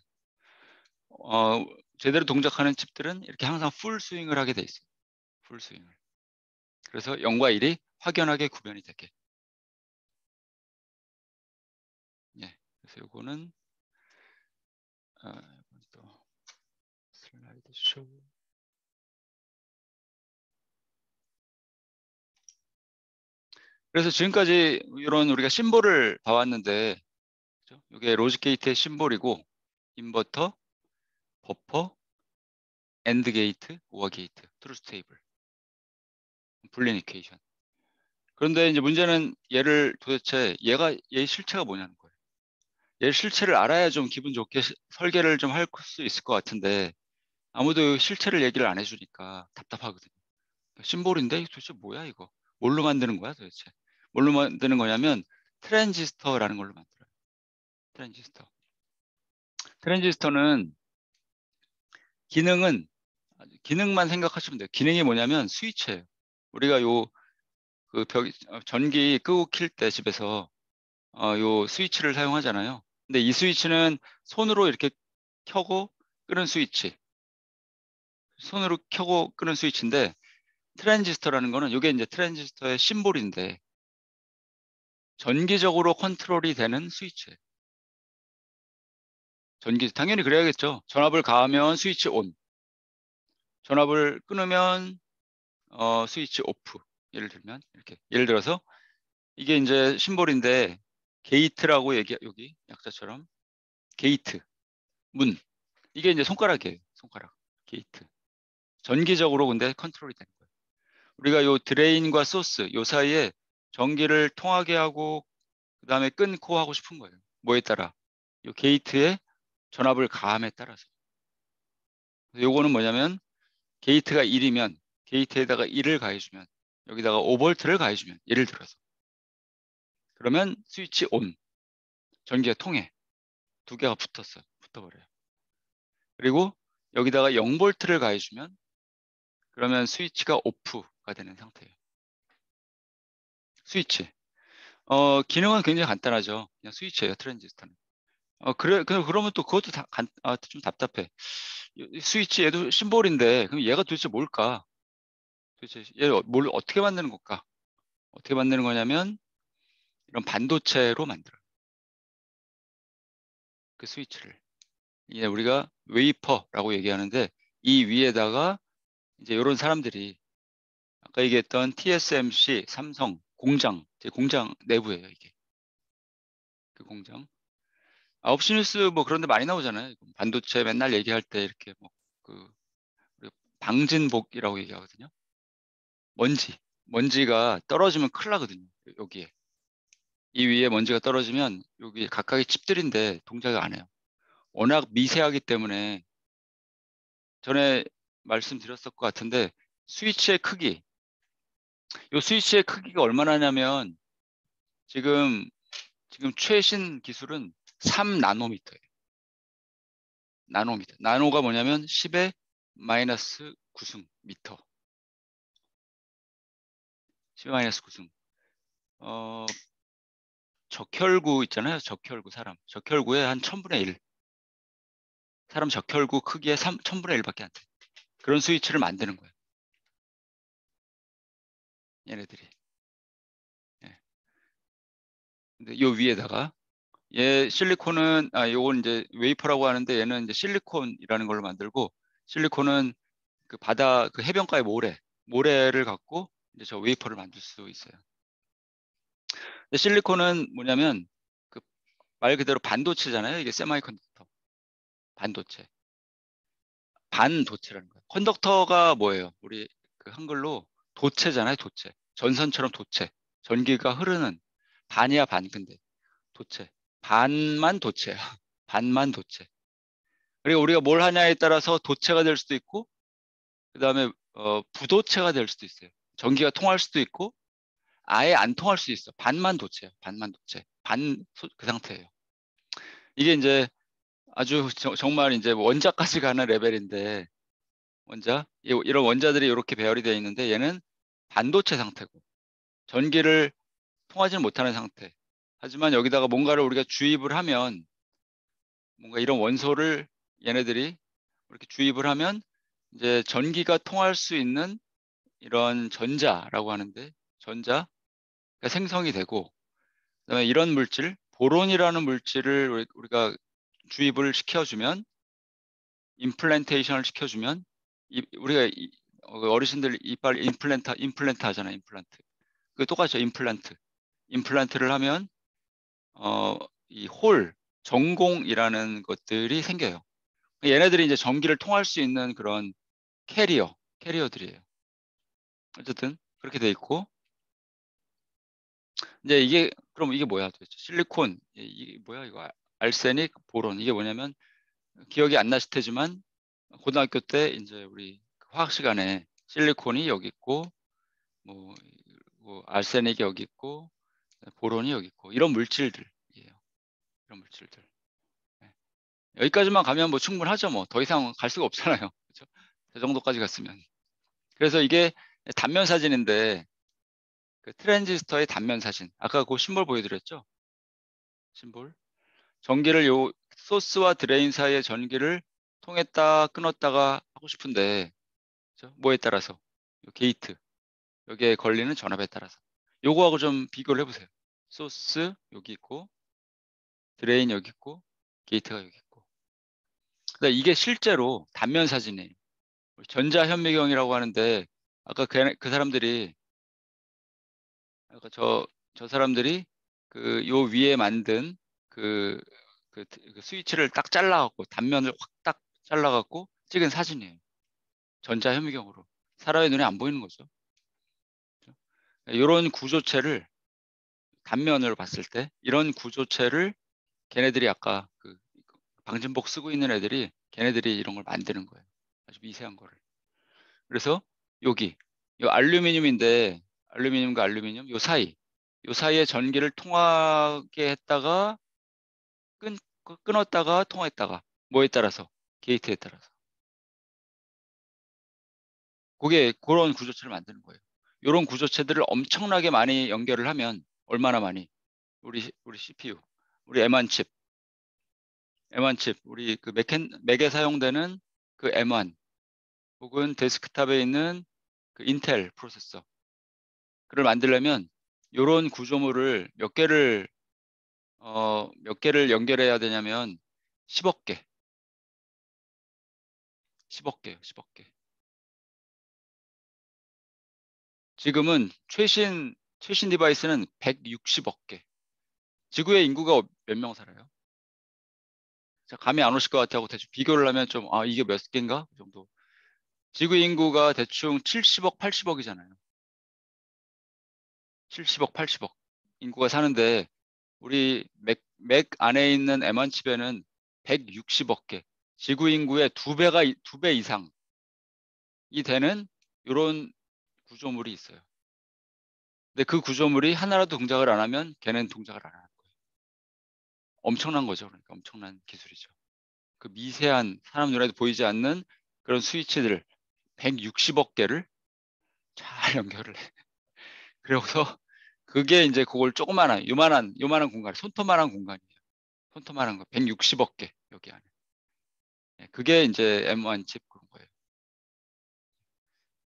제대로 동작하는 칩들은 이렇게 항상 풀 스윙을 하게 돼 있어요. 풀 스윙을. 그래서 0과 1이 확연하게 구별이 되게. 예. 그래서 요거는 또 슬라이드 쇼. 그래서 지금까지 이런 우리가 심볼을 봐왔는데 이게 로직 게이트의 심볼이고 인버터, 버퍼, 엔드 게이트, 오어 게이트, 트루스 테이블, 불린 이퀘이션. 그런데 이제 문제는 도대체 얘의 실체가 뭐냐는 거예요. 얘 실체를 알아야 좀 기분 좋게 설계를 좀 할 수 있을 것 같은데 아무도 실체를 얘기를 안 해주니까 답답하거든요. 심볼인데 도대체 뭐야 이거? 뭘로 만드는 거야 도대체? 뭘로 만드는 거냐면 트랜지스터라는 걸로 만들어요. 트랜지스터. 트랜지스터는 기능만 생각하시면 돼요. 기능이 뭐냐면 스위치예요. 우리가 전기 끄고 킬 때 집에서 요 스위치를 사용하잖아요. 근데 이 스위치는 손으로 이렇게 켜고 끄는 스위치. 손으로 켜고 끄는 스위치인데 트랜지스터라는 거는 이게 이제 트랜지스터의 심볼인데 전기적으로 컨트롤이 되는 스위치예요. 당연히 그래야겠죠. 전압을 가하면 스위치 온, 전압을 끊으면 스위치 오프. 예를 들어서 이게 이제 심볼인데 게이트라고 여기 약자처럼 게이트, 문. 이게 이제 손가락이에요. 손가락. 게이트. 전기적으로 근데 컨트롤이 되는 거예요. 우리가 요 드레인과 소스 요 사이에 전기를 통하게 하고 그다음에 끊고 하고 싶은 거예요. 뭐에 따라? 요 게이트에 전압을 가함에 따라서. 요거는 뭐냐면 게이트가 1이면 게이트에다가 1을 가해주면 여기다가 5V를 가해주면 예를 들어서 그러면 스위치 온 전기가 통해 두 개가 붙어버려요. 그리고 여기다가 0V를 가해주면 그러면 스위치가 오프가 되는 상태예요. 스위치. 기능은 굉장히 간단하죠. 그냥 스위치예요, 트랜지스터는. 그러면 또 그것도 좀 답답해. 이 스위치 얘도 심볼인데, 그럼 얘가 도대체 뭘까? 도대체 뭘 어떻게 만드는 걸까? 어떻게 만드는 거냐면, 이런 반도체로 만들어요. 그 스위치를. 이게 우리가 웨이퍼라고 얘기하는데, 이 위에다가 이제 이런 사람들이, 아까 얘기했던 TSMC, 삼성, 제 공장 내부예요, 이게. 그 공장. 9시 뉴스 뭐 그런 데 많이 나오잖아요. 반도체 맨날 얘기할 때 이렇게 우리 방진복이라고 얘기하거든요. 먼지가 떨어지면 큰일 나거든요. 여기에. 이 위에 먼지가 떨어지면 여기 각각의 칩들인데 동작을 안 해요. 워낙 미세하기 때문에 전에 말씀드렸을 것 같은데 스위치의 크기, 이 스위치의 크기가 얼마나냐면 지금 최신 기술은 3나노미터예요. 나노미터. 나노가 뭐냐면 10의 마이너스 9승 미터. 10의 마이너스 9승. 적혈구 있잖아요. 적혈구 사람. 적혈구의 한 1000분의 1. 사람 적혈구 크기의 1000분의 1밖에 안 돼. 그런 스위치를 만드는 거예요. 얘네들이. 예. 근데 요 위에다가 얘 실리콘은 요건 이제 웨이퍼라고 하는데 얘는 이제 실리콘이라는 걸로 만들고 실리콘은 그 바다 그 해변가의 모래를 갖고 이제 저 웨이퍼를 만들 수 있어요. 근데 실리콘은 뭐냐면 그 말 그대로 반도체잖아요. 이게 세마이컨덕터. 반도체. 반도체라는 거예요. 컨덕터가 뭐예요? 우리 그 한글로 도체잖아요. 도체. 전선처럼 도체. 전기가 흐르는 반이야 반 근데 도체. 반만 도체야. 반만 도체. 그리고 우리가 뭘 하냐에 따라서 도체가 될 수도 있고 그다음에 부도체가 될 수도 있어요. 전기가 통할 수도 있고 아예 안 통할 수 있어. 반만 도체야. 반만 도체. 그 상태예요. 이게 이제 아주 정말 이제 원자까지 가는 레벨인데 이런 원자들이 이렇게 배열이 되어 있는데 얘는 반도체 상태고 전기를 통하지는 못하는 상태. 하지만 여기다가 뭔가를 우리가 주입을 하면 뭔가 이런 원소를 얘네들이 이렇게 주입을 하면 이제 전기가 통할 수 있는 이런 전자라고 하는데 전자가 생성이 되고 그다음에 이런 물질 보론이라는 물질을 우리가 주입을 시켜주면 임플란테이션을 시켜주면 우리가 어르신들 이빨 임플란트 하잖아요. 임플란트. 그 똑같죠. 임플란트를 하면 이 전공이라는 것들이 생겨요. 얘네들이 이제 전기를 통할 수 있는 그런 캐리어들이에요. 어쨌든 그렇게 돼 있고 이제 그럼 이게 뭐야 도대체? 실리콘 이게 뭐야 이거 알세닉 보론 이게 뭐냐면 기억이 안 나실 테지만 고등학교 때 이제 우리 화학 시간에 실리콘이 여기 있고 뭐, 뭐 알세닉이 여기 있고 보론이 여기 있고 이런 물질들이에요. 이런 물질들. 네. 여기까지만 가면 뭐 충분하죠. 뭐 더 이상 갈 수가 없잖아요. 그렇죠? 저 정도까지 갔으면. 그래서 이게 단면 사진인데 그 트랜지스터의 단면 사진. 아까 그 심볼 보여드렸죠? 심볼. 전기를 소스와 드레인 사이의 전기를 통했다 끊었다가 하고 싶은데 그죠? 뭐에 따라서 요 게이트 여기에 걸리는 전압에 따라서 요거하고 좀 비교를 해보세요. 소스 여기 있고 드레인 여기 있고 게이트가 여기 있고 그러니까 이게 실제로 단면 사진이에요. 전자현미경이라고 하는데 아까 그 사람들이 아까 저 사람들이 그 요 위에 만든 그, 그 스위치를 딱 잘라갖고 단면을 확 딱 잘라갖고 찍은 사진이에요. 전자현미경으로 사람의 눈에 안 보이는 거죠. 이런 구조체를 단면으로 봤을 때 이런 구조체를 걔네들이 아까 그 방진복 쓰고 있는 애들이 걔네들이 이런 걸 만드는 거예요. 아주 미세한 거를. 그래서 여기 이 알루미늄인데 알루미늄과 알루미늄 요 사이에 전기를 통하게 했다가 끊었다가 통했다가 뭐에 따라서 게이트에 따라서 그게 그런 구조체를 만드는 거예요. 이런 구조체들을 엄청나게 많이 연결을 하면 얼마나 많이 우리 CPU 우리 M1 칩 우리 그 맥에 사용되는 그 M1 혹은 데스크탑에 있는 그 인텔 프로세서 그를 만들려면 이런 구조물을 몇 개를 연결해야 되냐면 10억 개, 10억 개요, 10억 개. 지금은 최신 디바이스는 160억 개. 지구의 인구가 몇 명 살아요? 자, 감이 안 오실 것 같아고 대충 비교를 하면 좀, 이게 몇 개인가? 그 정도. 지구 인구가 대충 70억, 80억이잖아요. 70억, 80억. 인구가 사는데, 우리 맥 안에 있는 M1 칩에는 160억 개. 지구 인구의 두 배 이상이 되는 이런 구조물이 있어요. 근데 그 구조물이 하나라도 동작을 안 하면 걔는 동작을 안 하는 거예요. 엄청난 거죠. 그러니까 엄청난 기술이죠. 그 미세한 사람 눈에도 보이지 않는 그런 스위치들 160억 개를 잘 연결을 해. 그러고서 그게 이제 그걸 조그마한 요만한 공간, 손톱만한 공간이에요. 손톱만한 거 160억 개 여기 안에. 그게 이제 M1 칩 그런 거예요.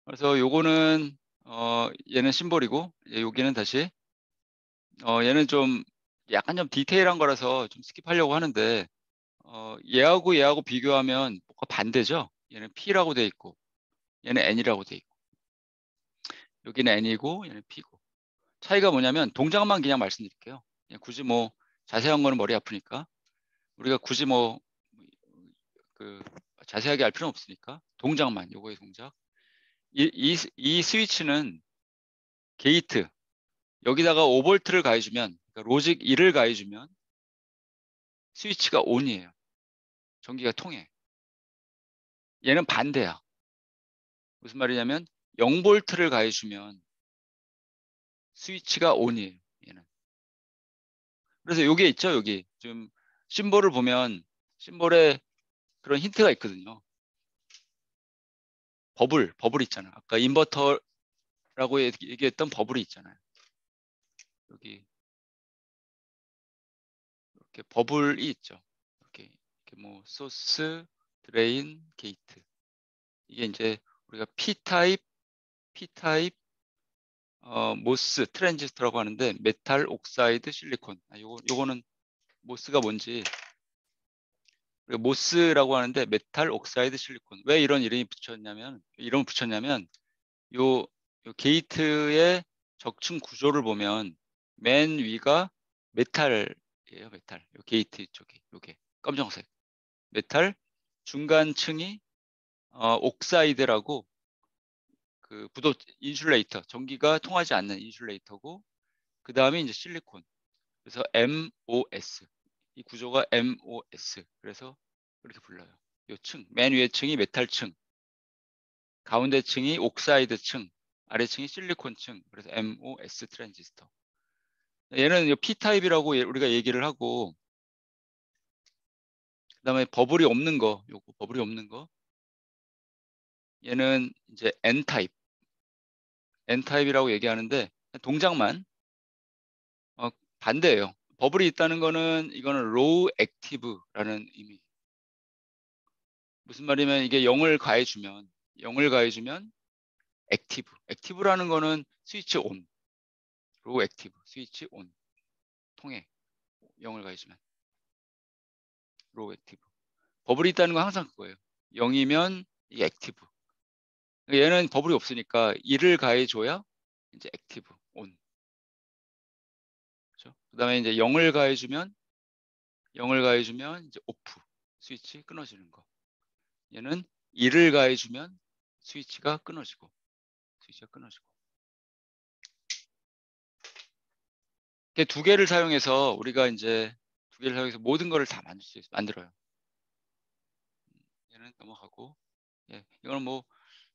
그래서 요거는 얘는 심볼이고 여기는 다시 얘는 좀 약간 좀 디테일한 거라서 좀 스킵하려고 하는데 얘하고 비교하면 뭐가 반대죠. 얘는 P라고 돼 있고 얘는 N이라고 돼 있고 여기는 N이고 얘는 P고 차이가 뭐냐면 동작만 그냥 말씀드릴게요. 그냥 굳이 뭐 자세한 거는 머리 아프니까 우리가 굳이 뭐 그 자세하게 알 필요는 없으니까 동작만 요거의 동작 이 스위치는 게이트 여기다가 5볼트를 가해주면 그러니까 로직 1을 가해주면 스위치가 ON이에요. 전기가 통해. 얘는 반대야. 무슨 말이냐면 0볼트를 가해주면 스위치가 ON이에요. 얘는. 그래서 여기에 있죠. 여기 지금 심볼을 보면 심볼에 그런 힌트가 있거든요. 버블 있잖아. 아까 인버터라고 얘기했던 버블이 있잖아요. 여기 이렇게 버블이 있죠. 이렇게 뭐 소스, 드레인, 게이트. 이게 이제 우리가 P 타입 모스 트랜지스터라고 하는데 메탈 옥사이드 실리콘. 요거는 모스가 뭔지 우리가 모스라고 하는데 메탈 옥사이드 실리콘. 왜 이름을 붙였냐면 요, 요 게이트의 적층 구조를 보면 맨 위가 메탈이에요, 메탈. 요 게이트 쪽이 요게 검정색. 메탈 중간층이 옥사이드라고 그 부도 인슐레이터, 전기가 통하지 않는 인슐레이터고 그 다음에 이제 실리콘. 그래서 MOS. 이 구조가 MOS. 그래서 그렇게 불러요. 요 층, 맨 위에 층이 메탈 층, 가운데 층이 옥사이드 층, 아래 층이 실리콘 층. 그래서 MOS 트랜지스터. 얘는 P타입이라고 우리가 얘기를 하고 그다음에 버블이 없는 거, 요거 버블이 없는 거. 얘는 이제 N타입이라고 얘기하는데 동작만 어, 반대예요. 버블이 있다는 거는 이거는 로우 액티브라는 의미. 무슨 말이면 이게 0을 가해주면 액티브. 액티브라는 거는 스위치 온. 로우 액티브. 스위치 온. 통해. 0을 가해주면 로우 액티브. 버블이 있다는 건 항상 그거예요. 0이면 이게 액티브. 얘는 버블이 없으니까 1을 가해줘야 이제 액티브 온. 그렇죠? 그다음에 이제 0을 가해주면 이제 오프. 스위치 끊어지는 거. 얘는 1을 가해주면 스위치가 끊어지고 스위치가 끊어지고 이렇게 두 개를 사용해서 우리가 이제 두 개를 사용해서 모든 거를 다 만들어요. 얘는 넘어가고 이거는 뭐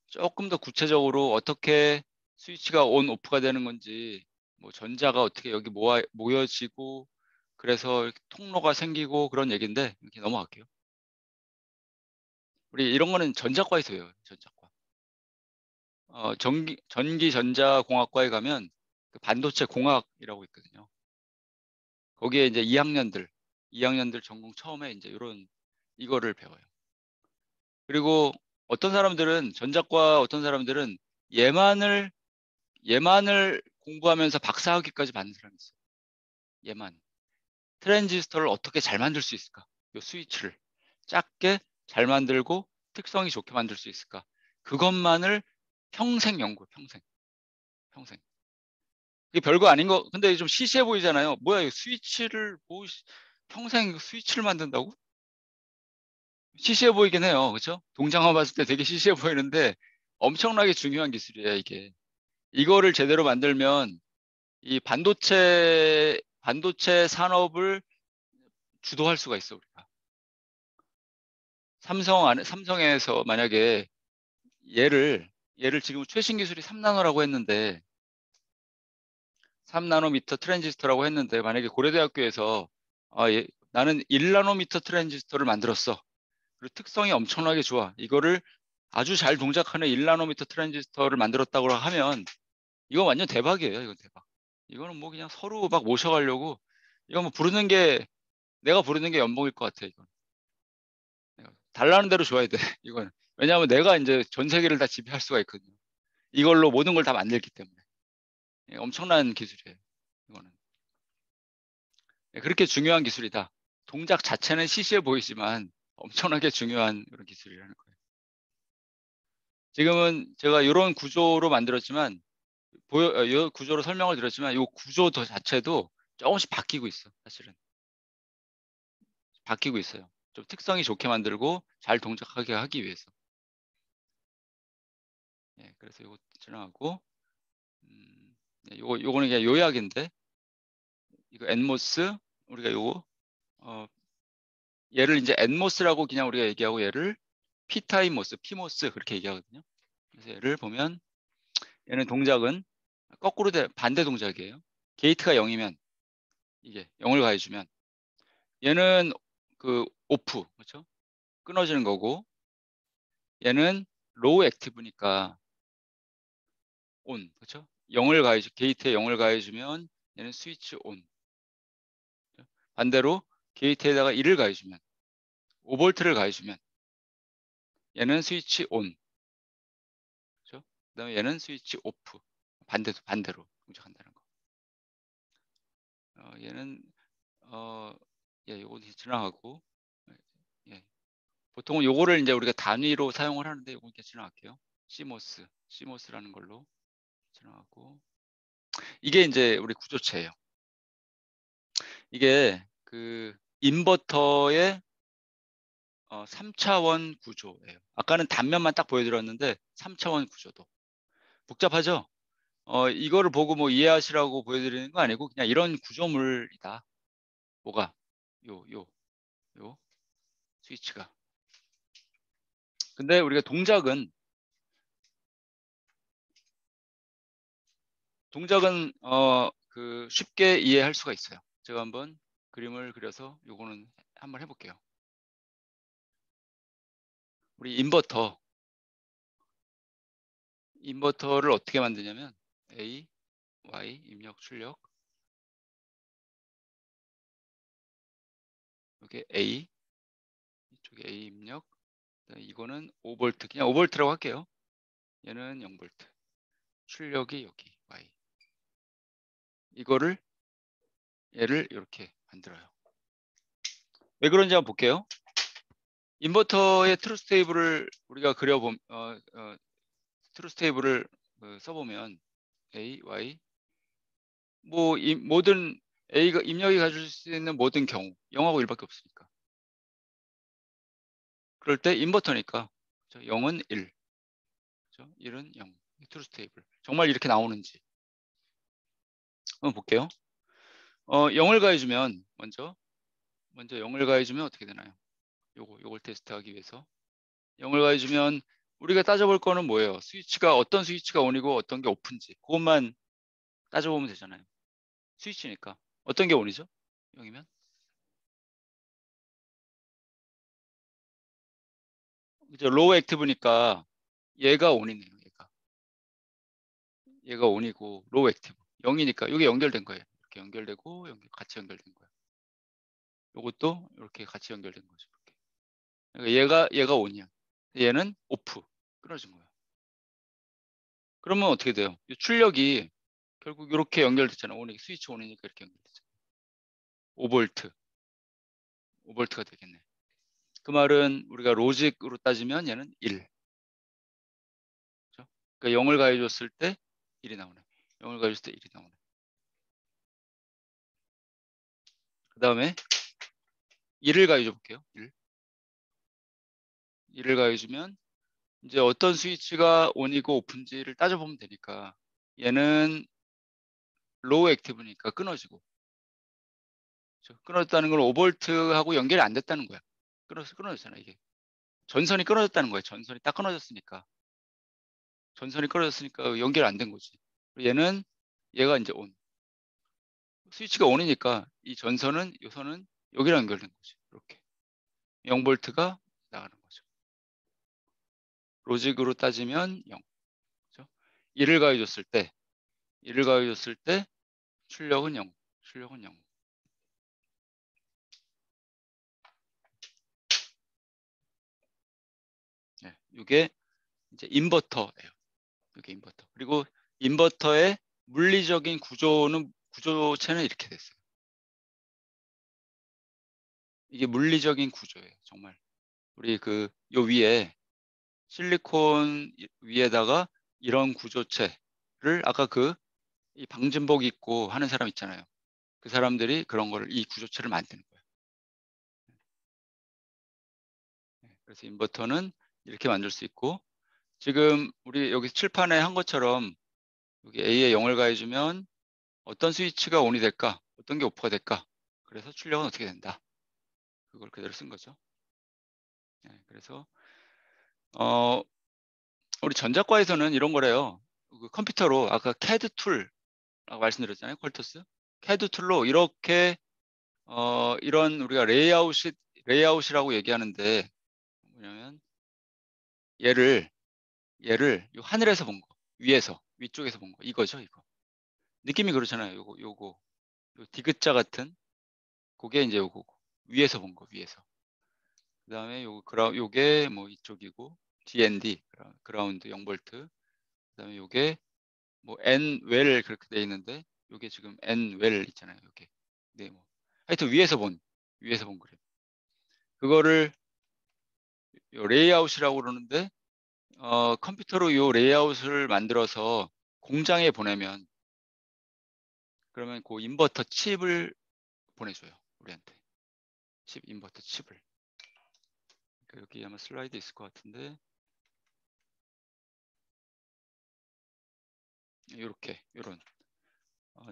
조금 더 구체적으로 어떻게 스위치가 온 오프가 되는 건지 뭐 전자가 어떻게 여기 모여지고 그래서 이렇게 통로가 생기고 그런 얘기인데 이렇게 넘어갈게요. 우리 이런 거는 전자과에서 배워요. 전자과. 전기전자공학과에 가면 그 반도체 공학이라고 있거든요. 거기에 이제 2학년들 전공 처음에 이제 이거를 배워요. 그리고 어떤 사람들은 얘만을 얘만을 공부하면서 박사학위까지 받는 사람이 있어요. 얘만. 트랜지스터를 어떻게 잘 만들 수 있을까? 요 스위치를 작게 잘 만들고 특성이 좋게 만들 수 있을까? 그것만을 평생 연구, 평생. 이게 별거 아닌 거, 근데 좀 시시해 보이잖아요. 뭐야, 이 스위치를, 평생 스위치를 만든다고? 시시해 보이긴 해요. 그렇죠? 동장만 봤을 때 되게 시시해 보이는데 엄청나게 중요한 기술이에요, 이게. 이거를 제대로 만들면 이 반도체 산업을 주도할 수가 있어, 우리가. 삼성에서 만약에 얘를 지금 최신 기술이 3나노라고 했는데 3나노미터 트랜지스터라고 했는데 만약에 고려대학교에서 나는 1나노미터 트랜지스터를 만들었어. 그리고 특성이 엄청나게 좋아. 이거를 아주 잘 동작하는 1나노미터 트랜지스터를 만들었다고 하면 이건 완전 대박이에요. 이건 대박. 이거는 뭐 그냥 서로 막 모셔가려고 이거 뭐 내가 부르는 게 연봉일 것 같아. 이건 달라는 대로 줘야 돼. 이건 왜냐하면 내가 이제 전 세계를 다 지배할 수가 있거든요. 이걸로 모든 걸 다 만들기 때문에 엄청난 기술이에요. 이거는 그렇게 중요한 기술이다. 동작 자체는 시시해 보이지만 엄청나게 중요한 그런 기술이라는 거예요. 지금은 제가 이런 구조로 만들었지만 이 구조로 설명을 드렸지만 이 구조 자체도 조금씩 바뀌고 있어. 사실은 바뀌고 있어요. 좀 특성이 좋게 만들고 잘 동작하게 하기 위해서. 그래서 이거 지나가고 요거는 그냥 요약인데 이거 엔모스 우리가 요거 얘를 이제 엔모스라고 그냥 우리가 얘기하고 얘를 피타임모스, 피모스 그렇게 얘기하거든요. 그래서 얘를 보면 얘는 동작은 거꾸로 반대 동작이에요. 게이트가 0이면 이게 0을 가해주면 얘는 그 오프 그렇죠? 끊어지는 거고 얘는 로우 액티브니까 온 그렇죠? 0을 가해주 게이트에 0을 가해주면 얘는 스위치 온. 반대로 게이트에다가 1을 가해주면 5볼트를 가해주면 얘는 스위치 온. 그렇죠? 그다음에 얘는 스위치 오프. 반대로 동작한다는 거. 얘는 요거 지나가고 예. 보통은 요거를 이제 우리가 단위로 사용을 하는데 요거 이렇게 지나갈게요. 시모스라는 걸로 지나가고 이게 이제 우리 구조체예요. 이게 그 인버터의 3차원 구조예요. 아까는 단면만 딱 보여드렸는데 3차원 구조도 복잡하죠? 이거를 보고 뭐 이해하시라고 보여드리는 거 아니고 그냥 이런 구조물이다. 뭐가? 요 스위치가. 근데 우리가 동작은 쉽게 이해할 수가 있어요. 제가 한번 그림을 그려서 요거는 한번 해볼게요. 우리 인버터를 어떻게 만드냐면 A, Y 입력 출력 이게 A 이쪽에 A 입력 이거는 5V 그냥 5V라고 할게요. 얘는 0V 출력이 여기 Y 얘를 이렇게 만들어요. 왜 그런지 한번 볼게요. 인버터의 트루스 테이블을 우리가 트루스 테이블을 써보면 A, Y 뭐 모든 A가 입력이 가질 수 있는 모든 경우 0하고 1밖에 없으니까 그럴 때 인버터니까 0은 1 1은 0 트루스 테이블 정말 이렇게 나오는지 한번 볼게요. 0을 가해주면 먼저 0을 가해주면 어떻게 되나요? 요걸 테스트하기 위해서 0을 가해주면 우리가 따져볼 거는 뭐예요? 어떤 스위치가 온이고 어떤 게 오픈지 그것만 따져보면 되잖아요. 스위치니까 어떤 게 온이죠? 0이면 이제 로우 액티브니까 얘가 온이네요. 얘가 온이고 로우 액티브 0이니까 이게 연결된 거예요. 이렇게 연결되고 같이 연결된 거예요. 이것도 이렇게 같이 연결된 거죠. 이렇게. 그러니까 얘가 온이야. 얘는 오프 끊어진 거예요. 그러면 어떻게 돼요? 이 출력이 결국 이렇게 연결됐잖아요. 스위치 온이니까 이렇게 연결됐잖아요. 5볼트가 되겠네. 그 말은 우리가 로직으로 따지면 얘는 1. 그렇죠? 그러니까 0을 가해줬을 때 1이 나오네. 0을 가해줬을 때 1이 나오네. 그 다음에 1을 가해줘 볼게요. 1을 가해주면 이제 어떤 스위치가 온이고 오픈지를 따져보면 되니까 얘는 로우 액티브니까 끊어지고 그렇죠? 끊어졌다는 건 5볼트하고 연결이 안 됐다는 거야. 끊어졌잖아 이게. 전선이 끊어졌다는 거야. 전선이 딱 끊어졌으니까. 전선이 끊어졌으니까 연결 안 된 거지. 얘가 이제 온. 스위치가 ON이니까 이 전선은 이 선은 여기랑 연결된 거지. 이렇게 0볼트가 나가는 거죠. 로직으로 따지면 0. 그렇죠? 1을 가해줬을 때 출력은 0. 출력은 0. 네, 이게 이제 인버터예요. 이게 인버터. 그리고 인버터의 물리적인 구조체는 이렇게 됐어요. 이게 물리적인 구조예요. 정말. 우리 요 위에 실리콘 위에다가 이런 구조체를 아까 이 방진복 입고 하는 사람 있잖아요. 그 사람들이 그런 거를 이 구조체를 만드는 거예요. 그래서 인버터는 이렇게 만들 수 있고 지금 우리 여기 칠판에 한 것처럼 여기 A에 0을 가해주면 어떤 스위치가 ON이 될까? 어떤 게 오프가 될까? 그래서 출력은 어떻게 된다? 그걸 그대로 쓴 거죠. 네, 그래서 어, 우리 전자과에서는 이런 거래요. 그 컴퓨터로 아까 CAD 툴라고 말씀드렸잖아요. 퀄터스. CAD 툴로 이렇게 이런 우리가 레이아웃이라고 얘기하는데 뭐냐면 얘를 요 하늘에서 본 거, 위쪽에서 본 거, 이거죠, 이거. 느낌이 그렇잖아요. 요거 요 디귿자 같은 그게 이제 요거고 위에서 본 거, 위에서. 그다음에 요게 뭐 이쪽이고 DND 그라운드 0볼트. 그다음에 요게 뭐 N 웰 그렇게 돼 있는데 요게 지금 N 웰 있잖아요. 요게. 네, 뭐 하여튼 위에서 본 그림. 그거를 요 레이아웃이라고 그러는데 컴퓨터로 요 레이아웃을 만들어서 공장에 보내면 그러면 그 인버터 칩을 보내줘요. 우리한테. 인버터 칩을. 그러니까 여기 아마 슬라이드 있을 것 같은데 요런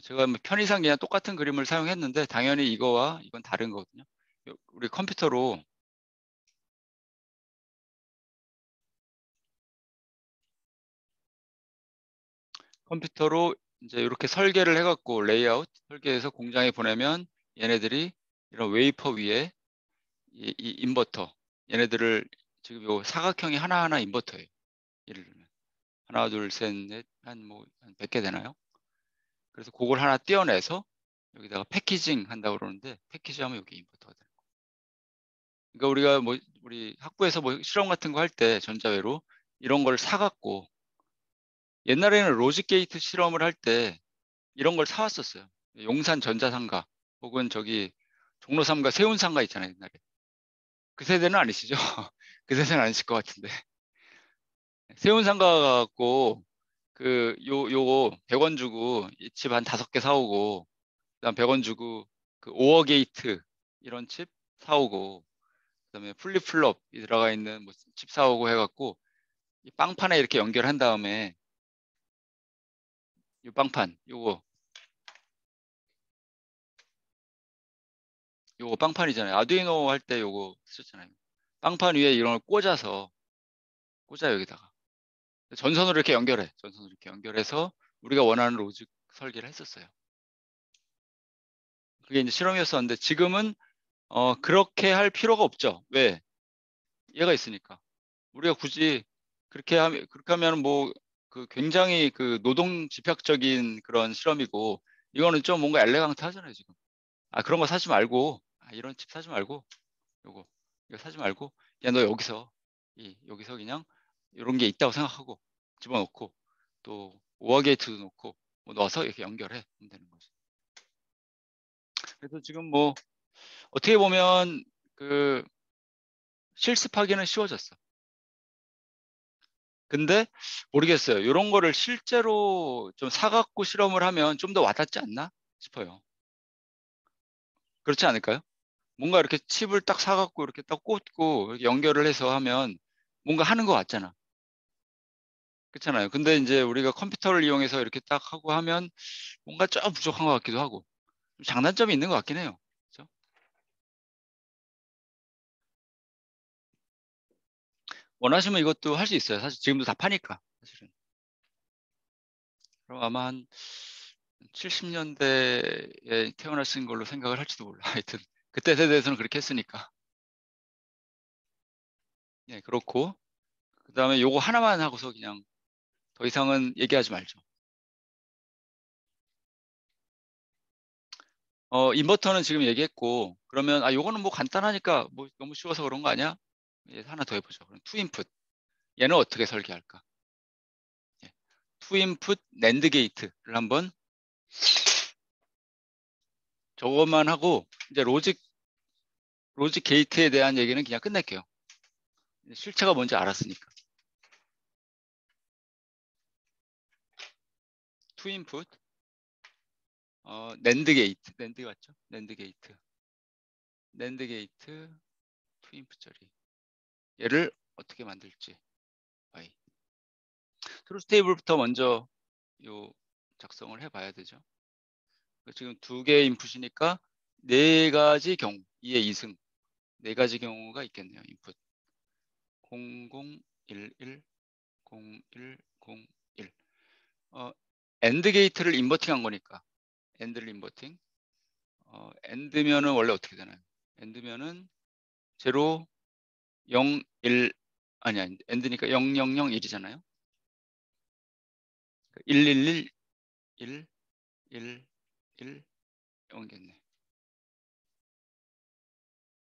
제가 뭐 편의상 그냥 똑같은 그림을 사용했는데 당연히 이거와 이건 다른 거거든요. 우리 컴퓨터로 이제 이렇게 설계를 해갖고 레이아웃 설계해서 공장에 보내면 얘네들이 이런 웨이퍼 위에 이 인버터 얘네들을 지금 요 사각형이 하나하나 인버터예요. 예를 들면 하나 둘셋넷 한 100개 되나요? 그래서 그걸 하나 떼어내서 여기다가 패키징 한다고 그러는데 패키지하면 여기 인버터가 되는 거예요. 그러니까 우리가 뭐 우리 학부에서 뭐 실험 같은 거 할 때 전자회로 이런 걸 사갖고 옛날에는 로직 게이트 실험을 할 때 이런 걸 사왔었어요. 용산 전자상가 혹은 저기 종로삼가 세운상가 있잖아요, 옛날에. 그 세대는 아니시죠? 그 세대는 아니실 것 같은데. 세운상가 갖고 요거 100원 주고 칩 한 5개 사오고 그다음 100원 주고 그 오어 게이트 이런 칩 사오고 그다음에 플립플롭 들어가 있는 뭐 칩 사오고 해갖고 이 빵판에 이렇게 연결한 다음에 이 빵판 요거 빵판이잖아요. 아두이노 할 때 요거 쓰셨잖아요. 빵판 위에 이런 걸 꽂아 여기다가 전선으로 이렇게 연결해. 전선으로 이렇게 연결해서 우리가 원하는 로직 설계를 했었어요. 그게 이제 실험이었었는데 지금은 그렇게 할 필요가 없죠. 왜? 얘가 있으니까. 우리가 굳이 그렇게 하면 뭐 굉장히 노동 집약적인 그런 실험이고 이거는 좀 뭔가 엘레강트 하잖아요, 지금. 아, 그런 거 사지 말고 이런 칩 사지 말고 요거 이거 사지 말고 야, 너 여기서 그냥 이런 게 있다고 생각하고 집어넣고 또 오어 게이트도 넣고 뭐 넣어서 이렇게 연결해 하면 되는 거죠. 그래서 지금 뭐 어떻게 보면 그 실습하기는 쉬워졌어. 근데 모르겠어요. 이런 거를 실제로 좀 사갖고 실험을 하면 좀 더 와닿지 않나 싶어요. 그렇지 않을까요? 뭔가 이렇게 칩을 딱 사갖고 이렇게 딱 꽂고 이렇게 연결을 해서 하면 뭔가 하는 것 같잖아. 그렇잖아요. 근데 이제 우리가 컴퓨터를 이용해서 이렇게 딱 하고 하면 뭔가 좀 부족한 것 같기도 하고 좀 장단점이 있는 것 같긴 해요. 그렇죠? 원하시면 이것도 할 수 있어요. 사실 지금도 다 파니까 사실은. 그럼 아마 한 70년대에 태어나신 걸로 생각을 할지도 몰라. 하여튼 그때 세대에서는 그렇게 했으니까. 예, 그렇고 그다음에 요거 하나만 하고서 그냥 더 이상은 얘기하지 말죠. 인버터는 지금 얘기했고, 그러면 요거는 뭐 간단하니까 뭐 너무 쉬워서 그런 거 아니야? 예, 하나 더 해보죠. 그럼 투인풋. 얘는 어떻게 설계할까? 예, 투인풋 낸드 게이트를 한번 저것만 하고 이제 로직 게이트에 대한 얘기는 그냥 끝낼게요. 실체가 뭔지 알았으니까. 투인풋 낸드 게이트, 낸드 맞죠? 낸드 게이트 투인풋 처리. 얘를 어떻게 만들지? 트루스 테이블부터 먼저 요 작성을 해봐야 되죠. 지금 두 개의 인풋이니까 네 가지 경우, 2의 2승, 네 가지 경우가 있겠네요. 인풋 0011, 0101. 엔드 게이트를 인버팅 한 거니까 엔드를 인버팅. 엔드면은 원래 어떻게 되나요? 엔드면은 제로 0, 1 아니 엔드니까 0001이잖아요. 111, 1, 1, 1, 0이겠네.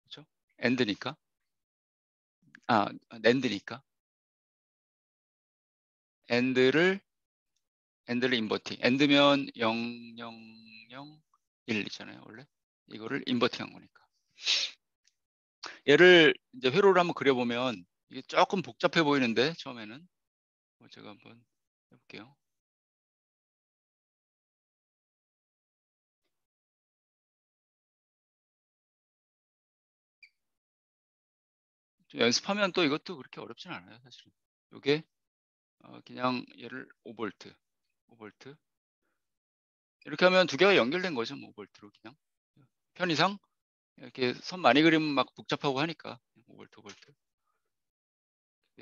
그렇죠? 엔드니까. 낸드니까. 엔드를 인버팅. 엔드면 0001이잖아요, 원래. 이거를 인버팅 한 거니까. 얘를 이제 회로를 한번 그려보면 이게 조금 복잡해 보이는데 처음에는 제가 한번 해볼게요. 연습하면 또 이것도 그렇게 어렵진 않아요, 사실은. 이게 그냥 얘를 5V, 5V 이렇게 하면 두 개가 연결된 거죠, 뭐 5V로 그냥 편의상 이렇게 선 많이 그리면 막 복잡하고 하니까 5V, 5V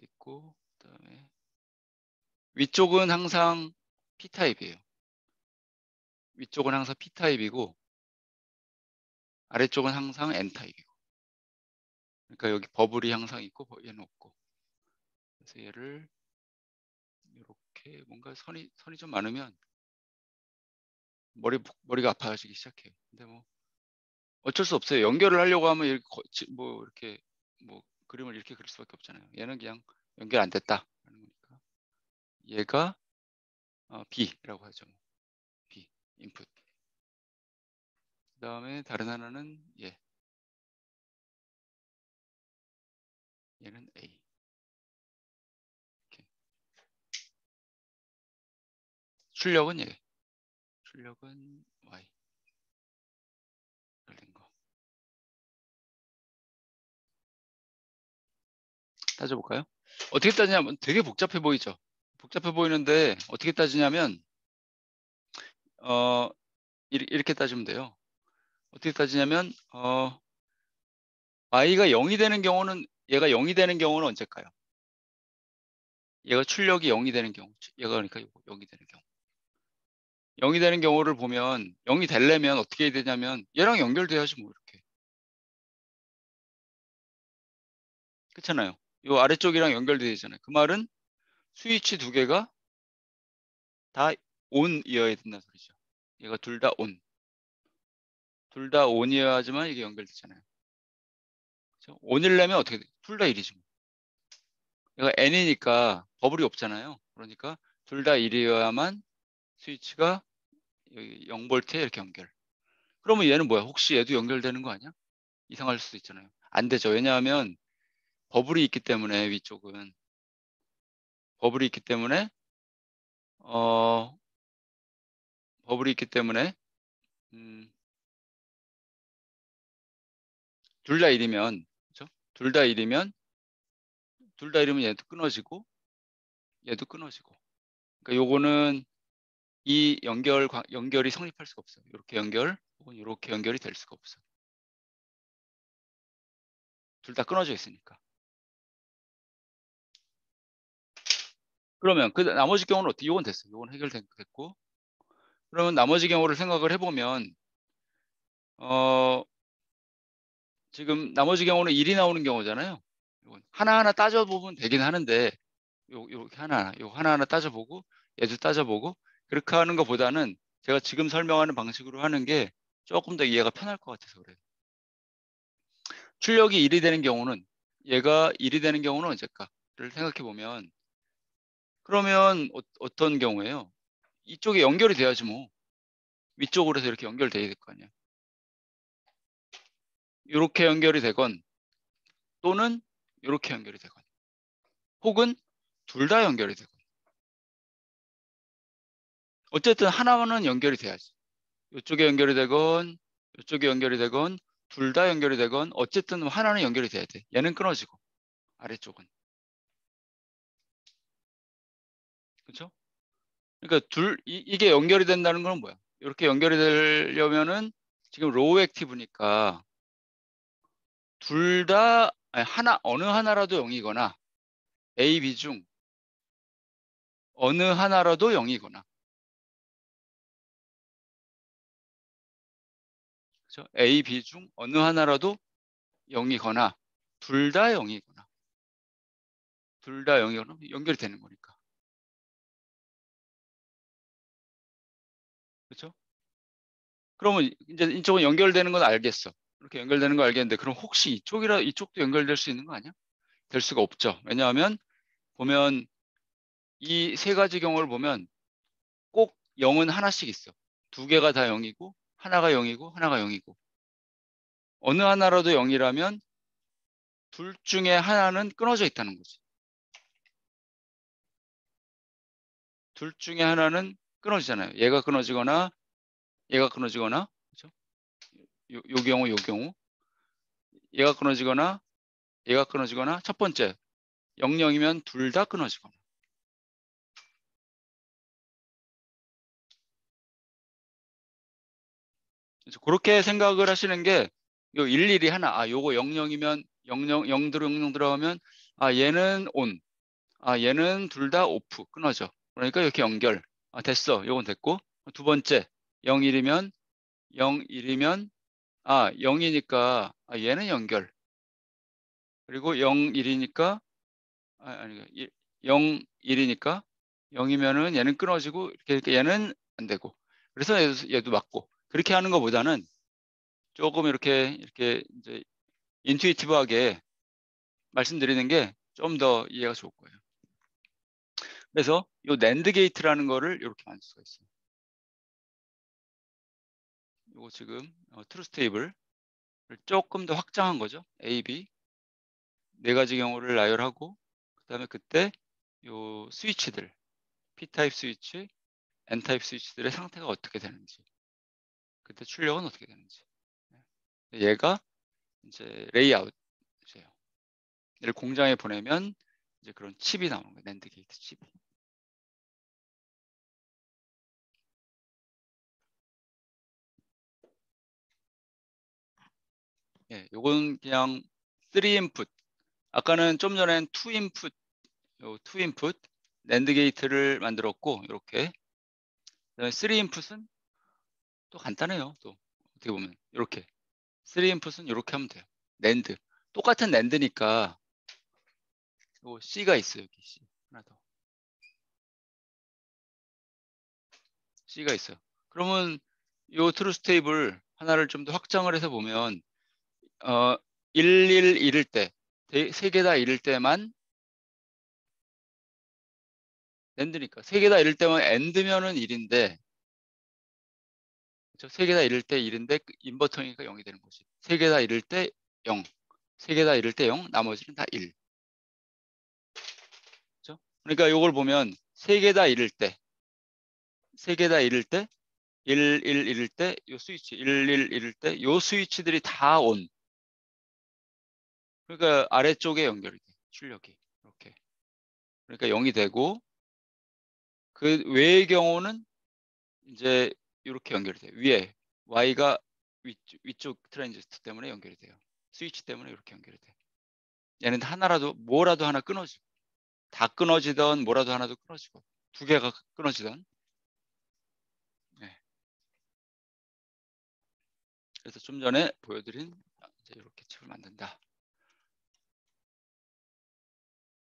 있고 그다음에 위쪽은 항상 P타입이에요. 위쪽은 항상 P타입이고 아래쪽은 항상 N타입이고. 그러니까 여기 버블이 항상 있고 얘는 없고. 그래서 얘를 이렇게 뭔가 선이 좀 많으면 머리가 아파지기 시작해요. 근데 뭐 어쩔 수 없어요. 연결을 하려고 하면 이렇게 뭐 이렇게 뭐 그림을 이렇게 그릴 수밖에 없잖아요. 얘는 그냥 연결 안 됐다 하는 거니까. 얘가 B라고 하죠. B 인풋. 그다음에 다른 하나는 얘는 A. 이렇게. 출력은 출력은 Y. 된 거. 따져볼까요? 어떻게 따지냐면 되게 복잡해 보이죠. 복잡해 보이는데 어떻게 따지냐면 어, 이렇게 따지면 돼요. 어떻게 따지냐면 y가 0이 되는 경우는 얘가 0이 되는 경우는 언제일까요? 얘가 출력이 0이 되는 경우, 얘가 그러니까 0이 되는 경우. 0이 되는 경우를 보면 0이 되려면 어떻게 해야 되냐면 얘랑 연결돼야지 뭐 이렇게. 그렇잖아요. 이 아래쪽이랑 연결돼야 되잖아요. 그 말은 스위치 두 개가 다 온이어야 된다는 소리죠. 얘가 둘 다 온. 둘 다 온이어야지만 이게 연결되잖아요. 그렇죠? 온이려면 어떻게 돼? 둘 다 1이지 뭐. 얘가 n이니까 버블이 없잖아요. 그러니까 둘 다 1이어야만 스위치가 여기 0볼트에 이렇게 연결. 그러면 얘는 뭐야? 혹시 얘도 연결되는 거 아니야? 이상할 수도 있잖아요. 안 되죠. 왜냐하면 버블이 있기 때문에 위쪽은 버블이 있기 때문에 어 버블이 있기 때문에 음, 둘 다 1이면 그렇죠? 둘 다 1이면 얘도 끊어지고 얘도 끊어지고. 그러니까 요거는 이 연결이 성립할 수가 없어요. 이렇게 연결 혹은 이렇게 연결이 될 수가 없어요. 둘 다 끊어져 있으니까. 그러면 그 나머지 경우는 어떻게? 이건 됐어요. 이건 해결됐고 그러면 나머지 경우를 생각을 해보면 지금 나머지 경우는 1이 나오는 경우잖아요. 이건 하나하나 따져보면 되긴 하는데 요렇게 하나하나 따져보고 얘도 따져보고 그렇게 하는 것보다는 제가 지금 설명하는 방식으로 하는 게 조금 더 이해가 편할 것 같아서 그래요. 출력이 1이 되는 경우는 얘가 1이 되는 경우는 언제까를 생각해 보면 그러면 어떤 경우예요? 이쪽에 연결이 돼야지 뭐 위쪽으로 해서 이렇게 연결돼야 될 거 아니야. 이렇게 연결이 되건 또는 이렇게 연결이 되건 혹은 둘 다 연결이 되건 어쨌든 하나는 연결이 돼야지. 이쪽에 연결이 되건 이쪽에 연결이 되건 둘 다 연결이 되건 어쨌든 하나는 연결이 돼야 돼. 얘는 끊어지고 아래쪽은. 그렇죠? 그러니까 이게 연결이 된다는 건 뭐야? 이렇게 연결이 되려면은 지금 로우 액티브니까 둘 다 어느 하나라도 0이거나 A, B 중 어느 하나라도 0이거나 그렇죠? A, B 중 어느 하나라도 0이거나 둘 다 0이거나 둘 다 0이거나 연결이 되는 거니까. 그렇죠? 그러면 이제 이쪽은 연결되는 건 알겠어. 이렇게 연결되는 거 알겠는데 그럼 혹시 이쪽도 연결될 수 있는 거 아니야? 될 수가 없죠. 왜냐하면 보면 이 세 가지 경우를 보면 꼭 0은 하나씩 있어. 두 개가 다 0이고 하나가 0이고 하나가 0이고 어느 하나라도 0이라면 둘 중에 하나는 끊어져 있다는 거지. 둘 중에 하나는 끊어지잖아요. 얘가 끊어지거나 그렇죠? 요 경우 얘가 끊어지거나 얘가 끊어지거나 첫 번째 00이면 둘 다 끊어지거나 그래서 그렇게 생각을 하시는 게 요 일일이 하나 요거 00이면 0 들어가면 얘는 온 얘는 둘 다 오프 끊어져 그러니까 이렇게 연결 됐어 요건 됐고 두 번째 01이면 01이면 0이니까 얘는 연결 그리고 01이니까 아니 0 1이니까 0이면은 얘는 끊어지고 이렇게 얘는 안 되고 그래서 얘도 맞고 그렇게 하는 것보다는 조금 이렇게 이제 인투이티브하게 말씀드리는 게 좀 더 이해가 좋을 거예요. 그래서 이 낸드 게이트라는 거를 이렇게 만들 수가 있어요. 이거 지금 트루스 테이블을 조금 더 확장한 거죠. A, B 네 가지 경우를 나열하고 그다음에 그때 요 스위치들 P 타입 스위치, N 타입 스위치들의 상태가 어떻게 되는지 그때 출력은 어떻게 되는지 얘가 이제 레이아웃이에요. 얘를 공장에 보내면 이제 그런 칩이 나오는 거예요. 낸드 게이트 칩이. 요건 그냥 3인풋. 아까는 좀 전엔 2인풋, 2인풋 낸드 게이트를 만들었고 이렇게. 그다음에 3인풋은 또 간단해요. 또 어떻게 보면 이렇게 3인풋은 이렇게 하면 돼요. 낸드. 똑같은 낸드니까 요 C가 있어요. 여기 C. 하나 더. C가 있어요. 그러면 요 트루스 테이블 하나를 좀 더 확장을 해서 보면 111일 때, 세 개 다 잃을 때만 랜드니까 세 개 다 잃을 때만 엔드면은 1인데 세 개 다 잃을 때 1인데 인버터니까 0이 되는 거지. 세 개 다 잃을 때 0, 세 개 다 잃을 때 0, 나머지는 다 1. 그렇죠? 그러니까 이걸 보면 세 개 다 잃을 때, 세 개 다 잃을 때 1, 1 잃을 때 요 스위치, 1, 1 잃을 때 요 스위치들이 다 온. 그러니까 아래쪽에 연결이 돼. 출력이. 이렇게. 그러니까 0이 되고 그 외의 경우는 이제 이렇게 연결이 돼요. 위에 Y가 위쪽 트랜지스터 때문에 연결이 돼요. 스위치 때문에 이렇게 연결이 돼요. 얘는 하나라도 뭐라도 하나 끊어지고 다 끊어지던 뭐라도 하나도 끊어지고 두 개가 끊어지던 그래서 좀 전에 보여드린 이제 이렇게 칩을 만든다.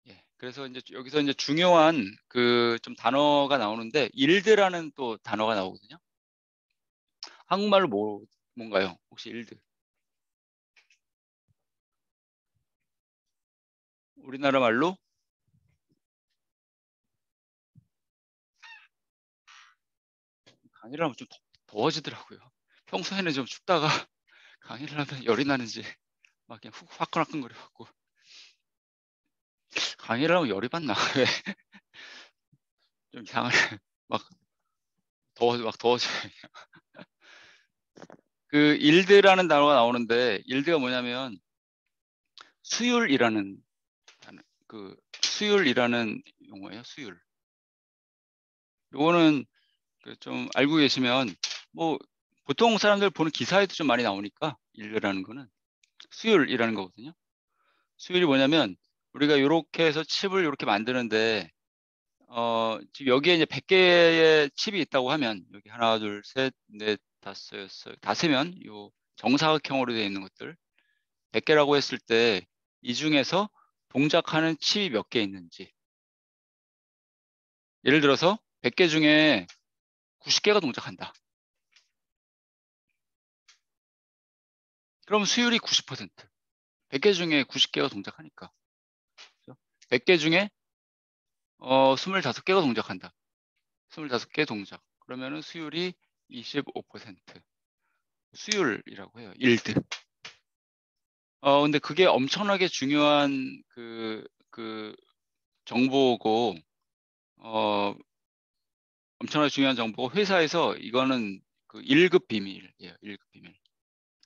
예, 그래서 이제 여기서 이제 중요한 그 좀 단어가 나오는데 일드라는 또 단어가 나오거든요. 한국말로 뭔가요? 혹시 일드? 우리나라 말로 강의를 하면 좀 더워지더라고요. 평소에는 좀 춥다가 강의를 하면 열이 나는지 막 그냥 훅 화끈화끈거려갖고 강의를 하면 열이 받나? 왜? 좀 이상하게 막 더워져요. 그 일드라는 단어가 나오는데 일드가 뭐냐면 수율이라는 그 수율이라는 용어예요. 수율. 요거는 그좀 알고 계시면 뭐 보통 사람들 보는 기사에도 좀 많이 나오니까 일드라는 거는 수율이라는 거거든요. 수율이 뭐냐면 우리가 이렇게 해서 칩을 이렇게 만드는데 지금 여기에 이제 100개의 칩이 있다고 하면 여기 하나, 둘, 셋, 넷, 다섯, 여섯, 다 세면 요 정사각형으로 되어 있는 것들 100개라고 했을 때 이 중에서 동작하는 칩이 몇 개 있는지 예를 들어서 100개 중에 90개가 동작한다. 그럼 수율이 90%. 100개 중에 90개가 동작하니까. 100개 중에 25개가 동작한다. 25개 동작. 그러면은 수율이 25%. 수율이라고 해요. 일드. 근데 그게 엄청나게 중요한 그 정보고, 엄청나게 중요한 정보고, 회사에서 이거는 그 1급 비밀이에요. 1급 비밀.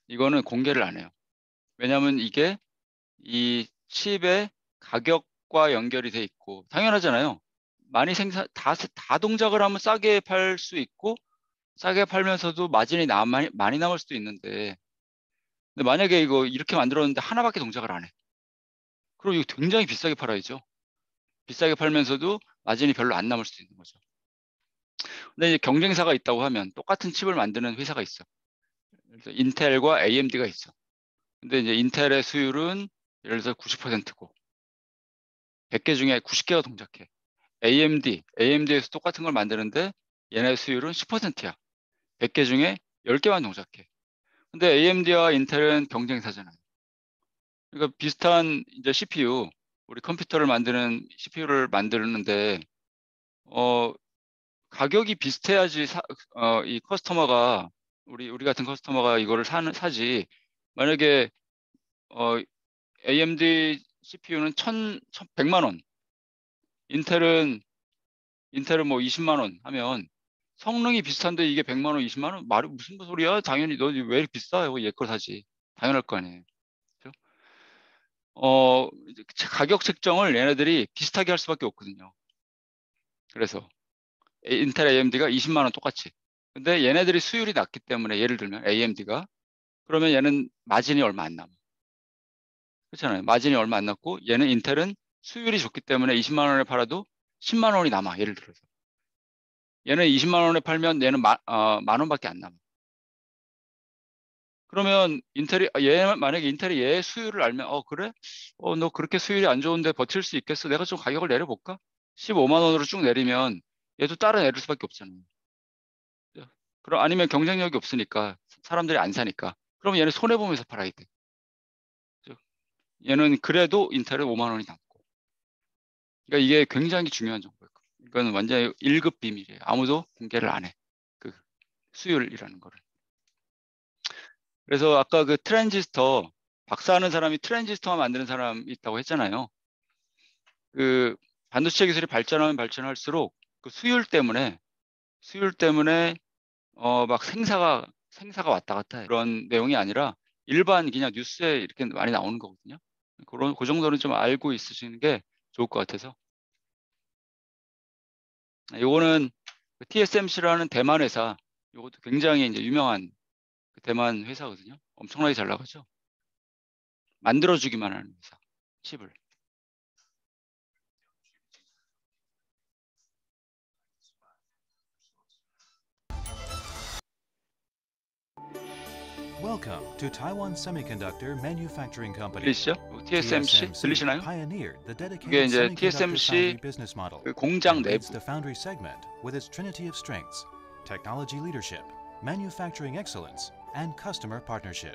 이거는 공개를 안 해요. 왜냐하면 이게 이 칩의 가격과 연결이 돼 있고, 당연하잖아요. 다 동작을 하면 싸게 팔 수 있고, 싸게 팔면서도 마진이 많이 남을 수도 있는데, 근데 만약에 이거 이렇게 만들었는데 하나밖에 동작을 안 해. 그럼 이거 굉장히 비싸게 팔아야죠. 비싸게 팔면서도 마진이 별로 안 남을 수도 있는 거죠. 근데 이제 경쟁사가 있다고 하면 똑같은 칩을 만드는 회사가 있어. 그래서 인텔과 AMD가 있어. 근데 이제 인텔의 수율은 예를 들어서 90%고 100개 중에 90개가 동작해. AMD에서 똑같은 걸 만드는데 얘네 수율은 10%야. 100개 중에 10개만 동작해. 근데 AMD와 인텔은 경쟁사잖아요. 그러니까 비슷한 이제 CPU, 우리 컴퓨터를 만드는 CPU를 만드는데 어, 가격이 비슷해야지 이 커스터머가 우리 같은 커스터머가 이거를 사지. 만약에 어, AMD CPU는 100만 원, 인텔은 뭐 20만 원 하면 성능이 비슷한데 이게 100만 원, 20만 원? 말이 무슨 소리야? 당연히 너 왜 이렇게 비싸? 이거 얘 걸 사지. 당연할 거 아니에요. 그죠? 이제 가격 책정을 얘네들이 비슷하게 할 수밖에 없거든요. 그래서 인텔 AMD가 20만 원 똑같이. 근데 얘네들이 수율이 낮기 때문에 예를 들면 AMD가 그러면 얘는 마진이 얼마 안 남아. 그렇잖아요. 마진이 얼마 안 남고 얘는 인텔은 수율이 좋기 때문에 20만 원에 팔아도 10만 원이 남아. 예를 들어서. 얘는 20만 원에 팔면 얘는 만 원밖에 안 남아. 그러면 만약에 인텔이 얘 수율을 알면 그래? 너 그렇게 수율이 안 좋은데 버틸 수 있겠어? 내가 좀 가격을 내려볼까? 15만 원으로 쭉 내리면 얘도 따라 내릴 수밖에 없잖아요. 그럼 아니면 경쟁력이 없으니까 사람들이 안 사니까. 그럼 얘는 손해 보면서 팔아야 돼. 그죠? 얘는 그래도 인텔은 5만 원이 남고. 그러니까 이게 굉장히 중요한 정보예요. 이건 완전 1급 비밀이에요. 아무도 공개를 안 해. 그 수율이라는 거를. 그래서 아까 그 트랜지스터 박사하는 사람이 트랜지스터만 만드는 사람 있다고 했잖아요. 그 반도체 기술이 발전하면 발전할수록 그 수율 때문에 막 생사가 왔다 갔다 해. 그런 내용이 아니라 일반 그냥 뉴스에 이렇게 많이 나오는 거거든요. 그 정도는 좀 알고 있으시는 게 좋을 것 같아서. 요거는 TSMC라는 대만 회사, 요것도 굉장히 이제 유명한 그 대만 회사거든요. 엄청나게 잘 나가죠. 만들어주기만 하는 회사, 칩을. Welcome to Taiwan Semiconductor Manufacturing Company. 들리시죠? TSMC 들리시나요? Pioneered the 이게 dedicated 이제 semiconductor foundry TSMC business model 그 공장 and leads 내부 the foundry segment with its trinity of strengths, technology leadership, manufacturing excellence, and customer partnership.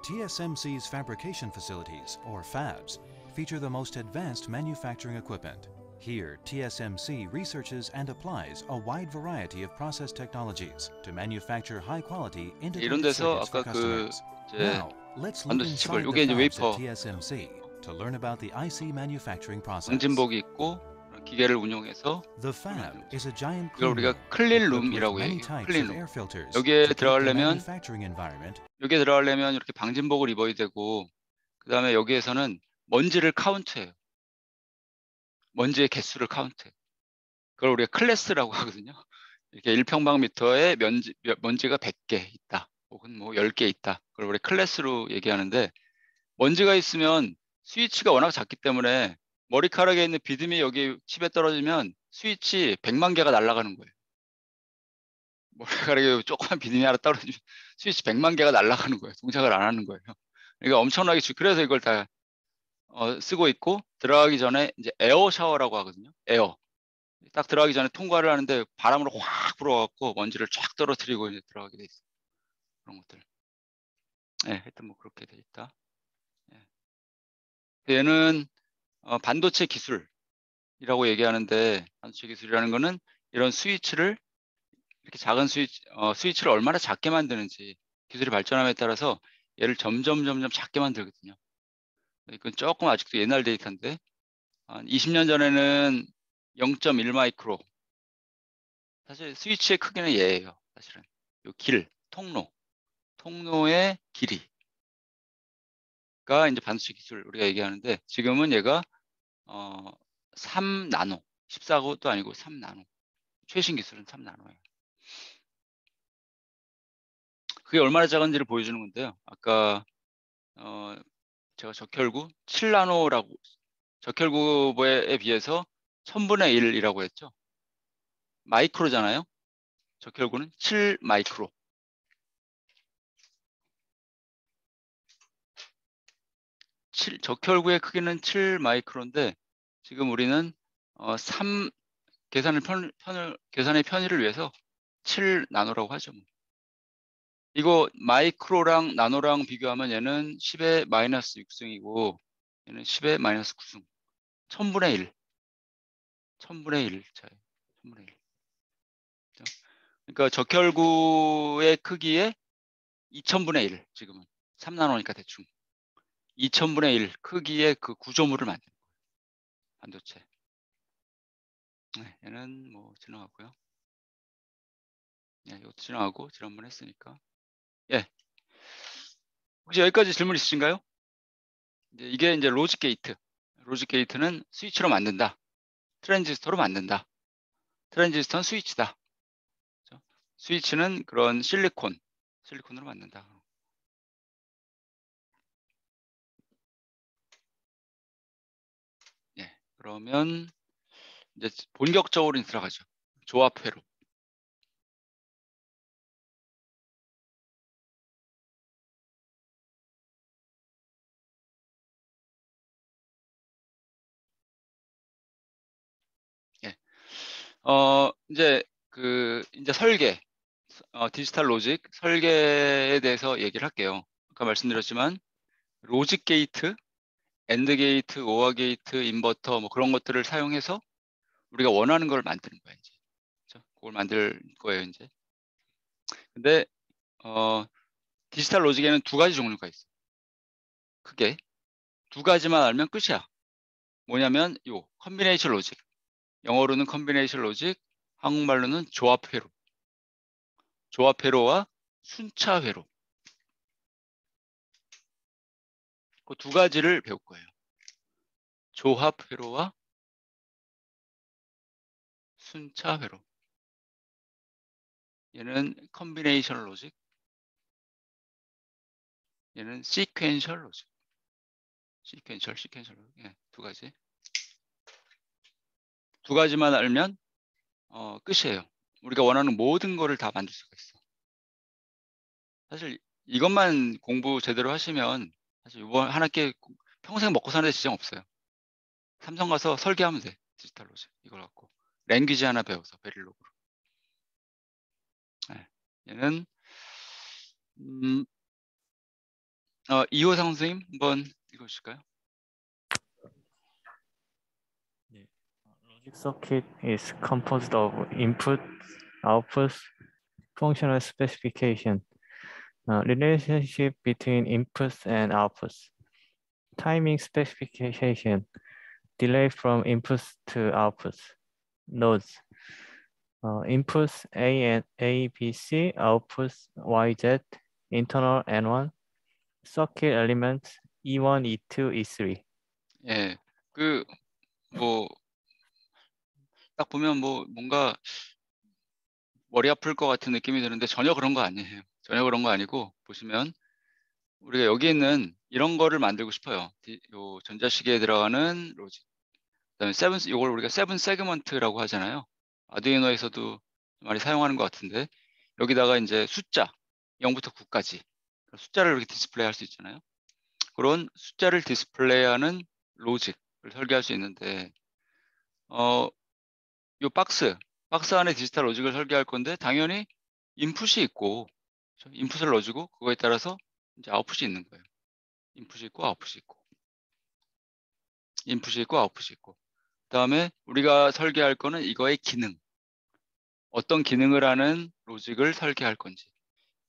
TSMC's fabrication facilities, or fabs, feature the most advanced manufacturing equipment. Here, TSMC researches and applies a wide variety of process technologies to manufacture high-quality 이런 integrated 데서 circuits for 아까 그 customers. 이제 Now, let's look 반도체 칩을 inside 이게 the 이제 fabs at 웨이퍼 TSMC to learn about the IC manufacturing process. 방진복이 있고 기계를 운용해서 The fab is a giant 이걸 clean 우리가 room 클린 equipped with 룸이라고 many 얘기해요. types 클린 of 룸. air filters 여기에 to keep the 들어가려면 manufacturing environment. 여기에 들어가려면 이렇게 방진복을 입어야 되고 그 다음에 여기에서는 먼지를 카운트해요. 먼지의 개수를 카운트해요. 그걸 우리가 클래스라고 하거든요. 이렇게 1평방미터에 먼지가 100개 있다. 혹은 뭐 10개 있다. 그걸 우리 클래스로 얘기하는데 먼지가 있으면 스위치가 워낙 작기 때문에 머리카락에 있는 비듬이 여기 칩에 떨어지면 스위치 100만 개가 날아가는 거예요. 머리카락에 조그만 비듬이 하나 떨어지면 스위치 100만 개가 날아가는 거예요. 동작을 안 하는 거예요. 그러니까 엄청나게 그래서 이걸 다 쓰고 있고 들어가기 전에 이제 에어 샤워라고 하거든요. 에어. 딱 들어가기 전에 통과를 하는데 바람으로 확 불어갖고 먼지를 쫙 떨어뜨리고 이제 들어가게 돼 있어요. 그런 것들. 네, 하여튼 뭐 그렇게 돼 있다. 네. 얘는 반도체 기술이라고 얘기하는데 반도체 기술이라는 거는 이런 스위치를 이렇게 작은 스위치를 얼마나 작게 만드는지 기술이 발전함에 따라서 얘를 점점 작게 만들거든요. 이건 조금 아직도 옛날 데이터인데 한 20년 전에는 0.1 마이크로 사실 스위치의 크기는 얘예요. 사실은 요 통로의 길이가 이제 반도체 기술 우리가 얘기하는데 지금은 얘가 3나노 14고도 아니고 3나노 최신 기술은 3나노예요. 그게 얼마나 작은지를 보여주는 건데요. 아까 제가 적혈구 7나노라고 적혈구에 비해서 1000분의 1이라고 했죠. 마이크로잖아요. 적혈구는 7 마이크로. 적혈구의 크기는 7 마이크로인데 지금 우리는 3 계산의 편의를 위해서 7 나노라고 하죠. 이거 마이크로랑 나노랑 비교하면 얘는 10의 마이너스 6승이고 얘는 10의 마이너스 9승. 1000분의 1. 1000분의 1 차이. 1000분의 1. 그러니까 적혈구의 크기의 2000분의 1 지금은 3나노니까 대충 2000분의 1 크기의 그 구조물을 만드는 거예요. 반도체. 네, 얘는 뭐 지나갔고요. 예, 이것도 지나가고 지난번 했으니까. 예. 혹시 여기까지 질문 있으신가요? 이게 이제 로직 게이트. 로직 게이트는 스위치로 만든다. 트랜지스터로 만든다. 트랜지스터는 스위치다. 그렇죠? 스위치는 그런 실리콘으로 만든다. 예. 그러면 이제 본격적으로 들어가죠. 조합회로. 예. 이제 이제 설계, 디지털 로직 설계에 대해서 얘기를 할게요. 아까 말씀드렸지만 로직 게이트, 엔드 게이트, 오어 게이트, 인버터 뭐 그런 것들을 사용해서 우리가 원하는 걸 만드는 거야 이제. 그렇죠? 그걸 만들 거예요 이제. 근데 디지털 로직에는 두 가지 종류가 있어. 크게 두 가지만 알면 끝이야. 뭐냐면 요 컨비네이션 로직. 영어로는 컨비네이션 로직, 한국말로는 조합회로. 조합회로와 순차회로. 그 두 가지를 배울 거예요. 조합회로와 순차회로. 얘는 컨비네이션 로직. 얘는 시퀀셜 로직. 시퀀셜 로직. 예, 두 가지. 두 가지만 알면 끝이에요. 우리가 원하는 모든 거를 다 만들 수가 있어. 사실 이것만 공부 제대로 하시면 사실 이번 한 학기 평생 먹고 사는 데 지장 없어요. 삼성 가서 설계하면 돼. 디지털 로직 이걸 갖고 랭귀지 하나 배워서 베릴록으로. 네. 얘는 이호상 선생님 한번 읽어주실까요? Logic circuit is composed of input, output, functional specification, relationship between inputs and outputs, timing specification, delay from inputs to outputs, nodes, inputs A, B, C, outputs Y, Z, internal N1, circuit elements E1, E2, E3. 예, 딱 보면 뭔가 머리 아플 것 같은 느낌이 드는데 전혀 그런 거 아니에요. 전혀 그런 거 아니고 보시면 우리가 여기 있는 이런 거를 만들고 싶어요. 요 전자시계에 들어가는 로직. 그다음에 이걸 우리가 세븐 세그먼트라고 하잖아요. 아두이노에서도 많이 사용하는 것 같은데 여기다가 이제 숫자 0부터 9까지 숫자를 이렇게 디스플레이 할 수 있잖아요. 그런 숫자를 디스플레이하는 로직을 설계할 수 있는데 요 박스 안에 디지털 로직을 설계할 건데 당연히 인풋이 있고 인풋을 넣어주고 그거에 따라서 이제 아웃풋이 있는 거예요. 인풋이 있고 아웃풋이 있고 인풋이 있고 아웃풋이 있고 그다음에 우리가 설계할 거는 이거의 기능 어떤 기능을 하는 로직을 설계할 건지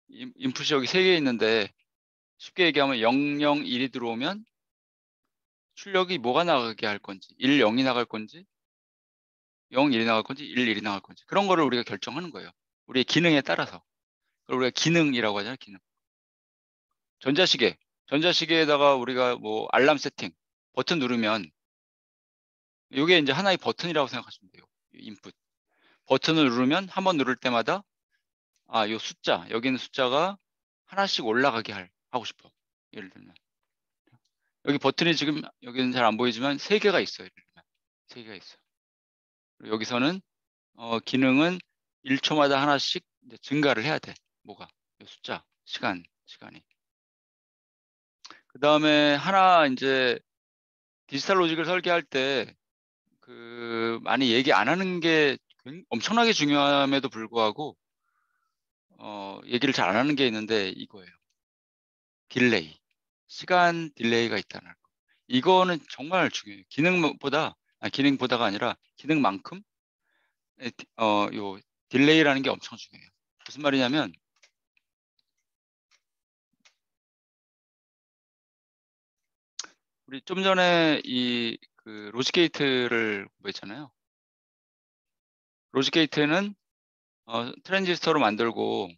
인풋이 여기 3개 있는데 쉽게 얘기하면 0, 0, 1이 들어오면 출력이 뭐가 나가게 할 건지 1, 0이 나갈 건지 0, 1이 나갈 건지 1, 1이 나갈 건지 그런 거를 우리가 결정하는 거예요. 우리의 기능에 따라서 그걸 우리가 기능이라고 하잖아요. 기능. 전자시계에다가 우리가 뭐 알람 세팅 버튼 누르면 이게 이제 하나의 버튼이라고 생각하시면 돼요. 인풋 버튼을 누르면 한번 누를 때마다 요 숫자 여기 있는 숫자가 하나씩 올라가게 하고 싶어. 예를 들면 여기 버튼이 지금 여기는 잘 안 보이지만 3개가 있어요. 예를 들면 3개가 있어요. 여기서는 기능은 1초마다 하나씩 이제 증가를 해야 돼. 뭐가 숫자 시간이 그 다음에 하나 이제 디지털 로직을 설계할 때 많이 얘기 안 하는 게 엄청나게 중요함에도 불구하고 얘기를 잘 안 하는 게 있는데 이거예요. 딜레이. 시간 딜레이가 있다는 거. 이거는 정말 중요해요. 기능보다가 아니라 기능만큼 요 딜레이라는 게 엄청 중요해요. 무슨 말이냐면 우리 좀 전에 로직 게이트를 공부했잖아요. 로직 게이트는 트랜지스터로 만들고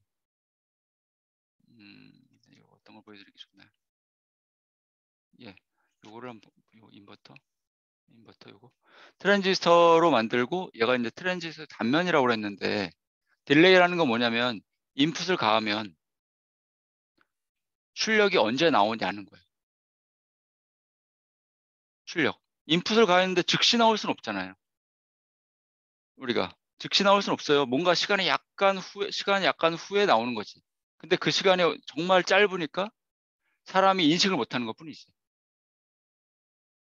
이거 어떤 걸 보여드리기 좋나요? 예, 요거를 한번 인버터 요거 트랜지스터로 만들고 얘가 이제 트랜지스터 단면이라고 그랬는데 딜레이라는 건 뭐냐면 인풋을 가하면 출력이 언제 나오냐는 거예요. 출력. 인풋을 가했는데 즉시 나올 수는 없잖아요. 우리가 즉시 나올 수는 없어요. 뭔가 시간이 약간 후에 나오는 거지. 근데 그 시간이 정말 짧으니까 사람이 인식을 못하는 것 뿐이지.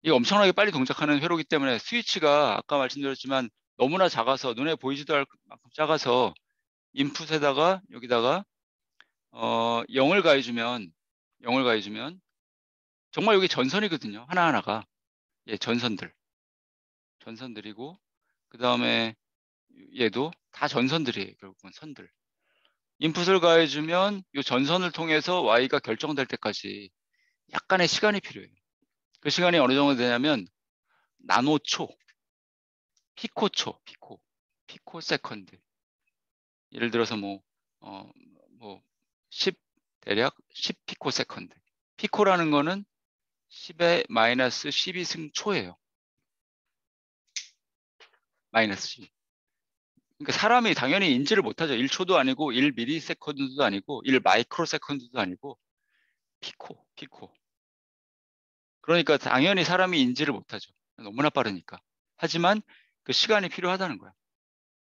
이게 엄청나게 빨리 동작하는 회로기 때문에 스위치가 아까 말씀드렸지만 너무나 작아서 눈에 보이지도 않을 만큼 작아서 인풋에다가 여기다가 0을 가해주면 정말 여기 전선이거든요. 하나하나가. 예, 전선들이고 그 다음에 얘도 다 전선들이에요. 결국은 선들. 인풋을 가해주면 이 전선을 통해서 Y가 결정될 때까지 약간의 시간이 필요해요. 그 시간이 어느 정도 되냐면 나노초, 피코초, 피코 세컨드. 예를 들어서 10 피코 세컨드. 피코라는 거는 10의 마이너스 12승 초예요. 마이너스 12. 그러니까 사람이 당연히 인지를 못하죠. 1초도 아니고 1ms도 아니고 1마이크로세컨드도 아니고 피코. 그러니까 당연히 사람이 인지를 못하죠. 너무나 빠르니까. 하지만 그 시간이 필요하다는 거야.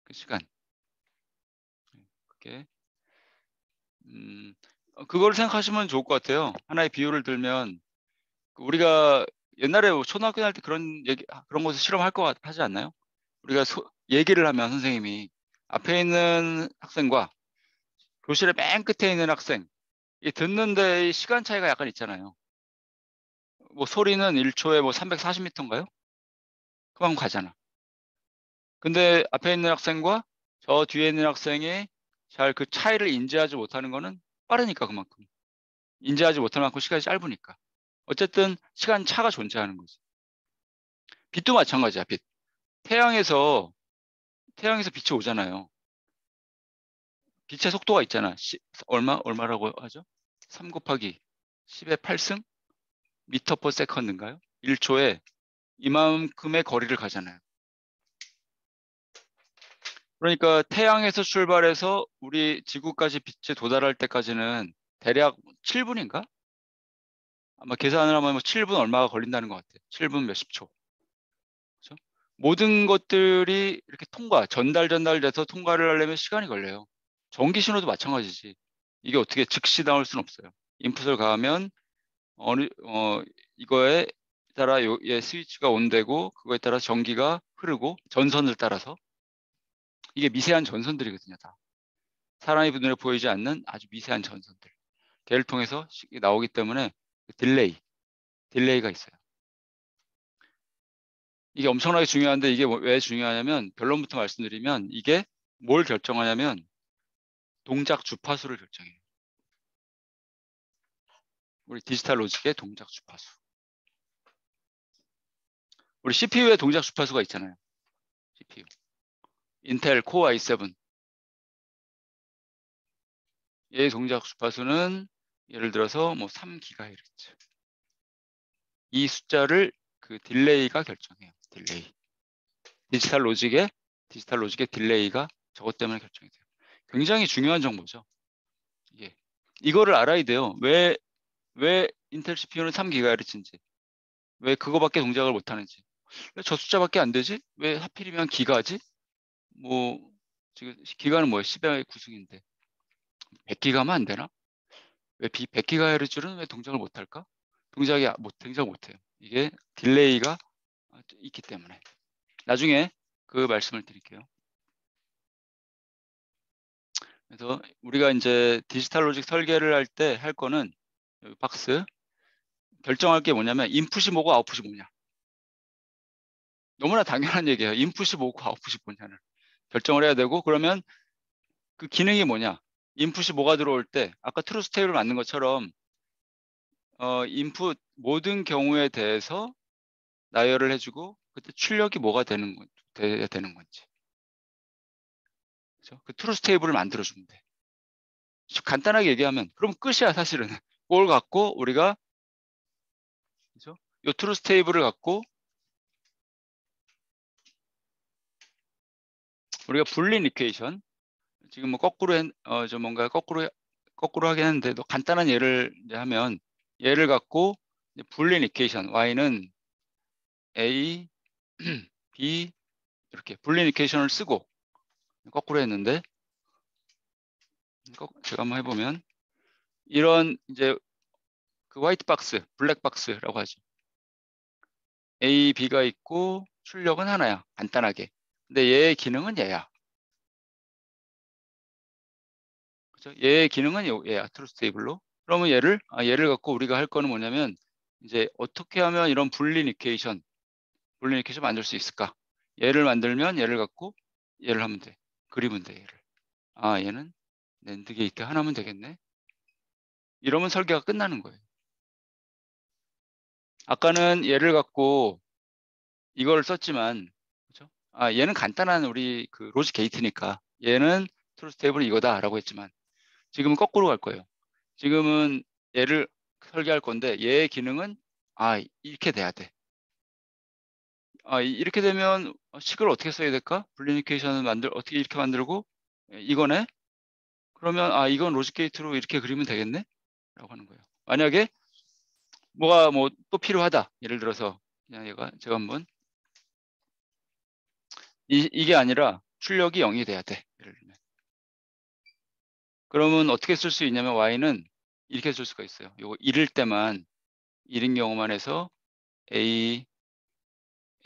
그 시간. 그게 그걸 생각하시면 좋을 것 같아요. 하나의 비유를 들면 우리가 옛날에 초등학교 다닐 때 그런 것을 실험할 것 하지 않나요? 우리가 얘기를 하면 선생님이 앞에 있는 학생과 교실의 맨 끝에 있는 학생, 이 듣는데 시간 차이가 약간 있잖아요. 뭐 소리는 1초에 뭐 340m인가요? 그만큼 가잖아. 근데 앞에 있는 학생과 저 뒤에 있는 학생이 잘 그 차이를 인지하지 못하는 거는 빠르니까 그만큼. 인지하지 못하는 만큼 시간이 짧으니까. 어쨌든 시간 차가 존재하는 거지. 빛도 마찬가지야, 빛. 태양에서 빛이 오잖아요. 빛의 속도가 있잖아. 얼마라고 하죠? 3 곱하기 10의 8승? 미터 퍼 세컨드인가요? 1초에 이만큼의 거리를 가잖아요. 그러니까 태양에서 출발해서 우리 지구까지 빛이 도달할 때까지는 대략 7분인가? 아마 계산을 하면 뭐 7분 얼마가 걸린다는 것 같아요. 7분 몇십 초. 그렇죠? 모든 것들이 이렇게 전달돼서 통과를 하려면 시간이 걸려요. 전기 신호도 마찬가지지. 이게 어떻게 즉시 나올 수는 없어요. 인풋을 가하면 이거에 따라 얘 스위치가 온되고 그거에 따라 전기가 흐르고 전선을 따라서 이게 미세한 전선들이거든요. 다 사람의 눈에 보이지 않는 아주 미세한 전선들 걔를 통해서 나오기 때문에 딜레이가 있어요. 이게 엄청나게 중요한데 이게 왜 중요하냐면 결론부터 말씀드리면 이게 뭘 결정하냐면 동작 주파수를 결정해요. 우리 디지털 로직의 동작 주파수. 우리 CPU의 동작 주파수가 있잖아요. CPU. 인텔 코어 i7. 얘의 동작 주파수는 예를 들어서 뭐 3GHz. 이 숫자를 그 딜레이가 결정해요. 딜레이. 디지털 로직의 딜레이가 저것 때문에 결정이 돼요. 굉장히 중요한 정보죠. 이게. 이거를 알아야 돼요. 왜 인텔 CPU는 3GHz인지. 왜 그거밖에 동작을 못하는지. 왜 저 숫자밖에 안 되지? 왜 하필이면 기가지? 뭐 지금 기가는 뭐예요? 10의 9승인데 100기가면 안 되나? 왜 100GHz는 왜 동작을 못할까? 동작 못해요. 이게 딜레이가 있기 때문에. 나중에 그 말씀을 드릴게요. 그래서 우리가 이제 디지털 로직 설계를 할 때 할 거는 여기 박스 결정할 게 뭐냐면 인풋이 뭐고 아웃풋이 뭐냐. 너무나 당연한 얘기예요. 인풋이 뭐고 아웃풋이 뭐냐를 결정을 해야 되고 그러면 그 기능이 뭐냐. 인풋이 뭐가 들어올 때 아까 트루스 테이블 만든 것처럼 인풋 모든 경우에 대해서 나열을 해주고 그때 출력이 뭐가 돼야 되는 건지. 그렇죠? 그 트루스 테이블을 만들어주면 돼. 간단하게 얘기하면 그럼 끝이야 사실은. 그걸 갖고 우리가 그렇죠? 이 트루스 테이블을 갖고 우리가 불린 이퀘이션 지금 뭐 좀 뭔가 거꾸로 하긴 했는데 간단한 예를 이제 하면 얘를 갖고 불린 이퀘이션 y는 a b 이렇게 불린 이퀘이션을 쓰고 거꾸로 했는데 제가 한번 해보면 이런 이제 그 화이트 박스, 블랙 박스라고 하죠. A, B가 있고 출력은 하나야. 간단하게. 근데 얘의 기능은 얘야. 그렇죠? 얘의 기능은 얘야. 트루스 테이블로. 그러면 얘를 갖고 우리가 할 거는 뭐냐면 이제 어떻게 하면 이런 불린 이퀘이션 만들 수 있을까? 얘를 만들면 얘를 갖고 얘를 하면 돼. 그리면 돼, 얘를. 얘는 낸드 게이트 하나면 되겠네. 이러면 설계가 끝나는 거예요. 아까는 얘를 갖고 이걸 썼지만, 그렇죠? 얘는 간단한 우리 그 로직 게이트니까 얘는 트루스 테이블은 이거다라고 했지만 지금은 거꾸로 갈 거예요. 지금은 얘를 설계할 건데 얘의 기능은 이렇게 돼야 돼. 이렇게 되면 식을 어떻게 써야 될까? 불리니케이션을 어떻게 이렇게 만들고 이거네? 그러면 이건 로직 게이트로 이렇게 그리면 되겠네? 라고 하는 거예요. 만약에 뭐가 뭐 또 필요하다. 예를 들어서 그냥 제가 한번 이게 아니라 출력이 0이 돼야 돼. 예를 들면. 그러면 어떻게 쓸 수 있냐면 y는 이렇게 해줄 수가 있어요. 요거 1일 때만 1인 경우만 해서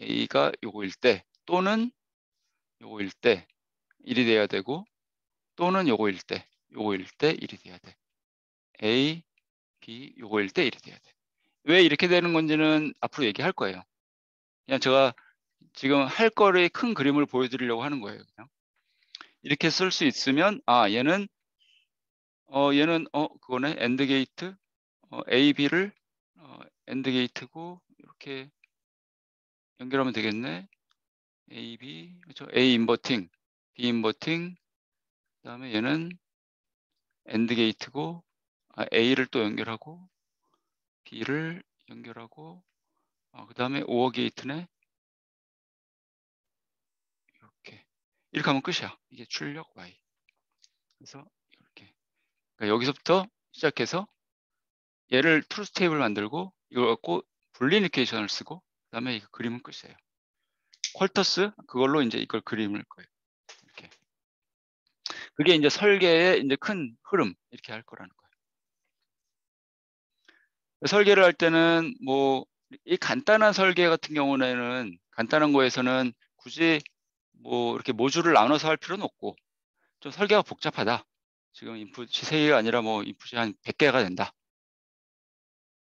A가 요거일 때 또는 요거일 때 1이 돼야 되고 또는 요거일 때 1이 돼야 돼. A, B 요거일 때 1이 돼야 돼. 왜 이렇게 되는 건지는 앞으로 얘기할 거예요. 그냥 제가 지금 할 거를 큰 그림을 보여드리려고 하는 거예요. 그냥 이렇게 쓸 수 있으면 얘는 그거네 엔드 게이트 A, B를 엔드 게이트고 이렇게 연결하면 되겠네. A, B 그렇죠. A 인버팅, B 인버팅 그다음에 얘는 엔드 게이트고 A를 또 연결하고 B를 연결하고 그다음에 오어 게이트네. 이렇게 하면 끝이야. 이게 출력 Y. 그래서 이렇게 그러니까 여기서부터 시작해서 얘를 트루스 테이블 만들고 이걸 갖고 불리니케이션을 쓰고 그다음에 이 그림은 끝이에요. 퀄터스 그걸로 이제 이걸 그림을 거예요. 이렇게 그게 이제 설계의 이제 큰 흐름 이렇게 할 거라는 거예요. 설계를 할 때는 뭐 이 간단한 설계 같은 경우에는 간단한 거에서는 굳이 뭐 이렇게 모듈을 나눠서 할 필요는 없고 좀 설계가 복잡하다. 지금 인풋이 3개가 아니라 뭐 인풋이 한 100개가 된다.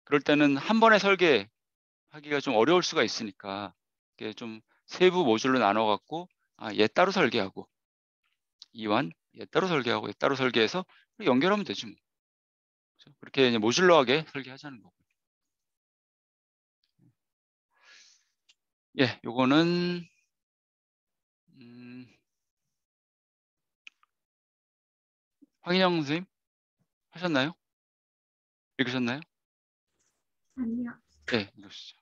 그럴 때는 한 번에 설계하기가 좀 어려울 수가 있으니까 이게 좀 세부 모듈로 나눠 갖고 얘 따로 설계하고 이완 얘 따로 설계하고 얘 따로 설계해서 연결하면 되지 뭐. 그렇게 이제 모듈러하게 설계하자는 거고. 예, 요거는 황인영 선생님 하셨나요? 읽으셨나요? 아니요. 예, 읽으시죠.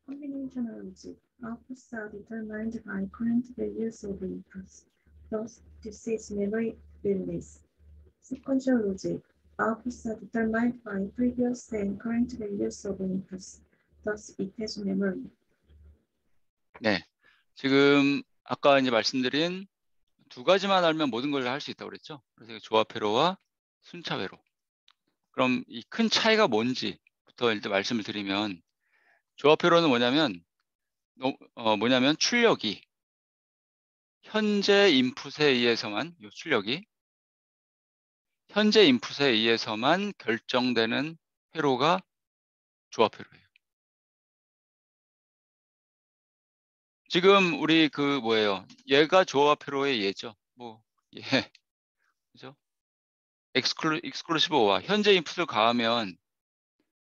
Combinational logic. Outputs are determined by current values of inputs. Thus, this is memory release. Sequential logic. Outputs are determined by previous and current values of inputs. Thus, it has memory. 네, 지금 아까 이제 말씀드린 두 가지만 알면 모든 걸 할 수 있다고 그랬죠. 그래서 조합회로와 순차회로. 그럼 이 큰 차이가 뭔지부터 일단 말씀을 드리면 조합회로는 뭐냐면 출력이 현재 인풋에 의해서만 현재 인풋에 의해서만 결정되는 회로가 조합회로예요. 지금 우리 얘가 조합회로의 얘죠. 그죠? 익스클루시브 오와 현재 인풋을 가하면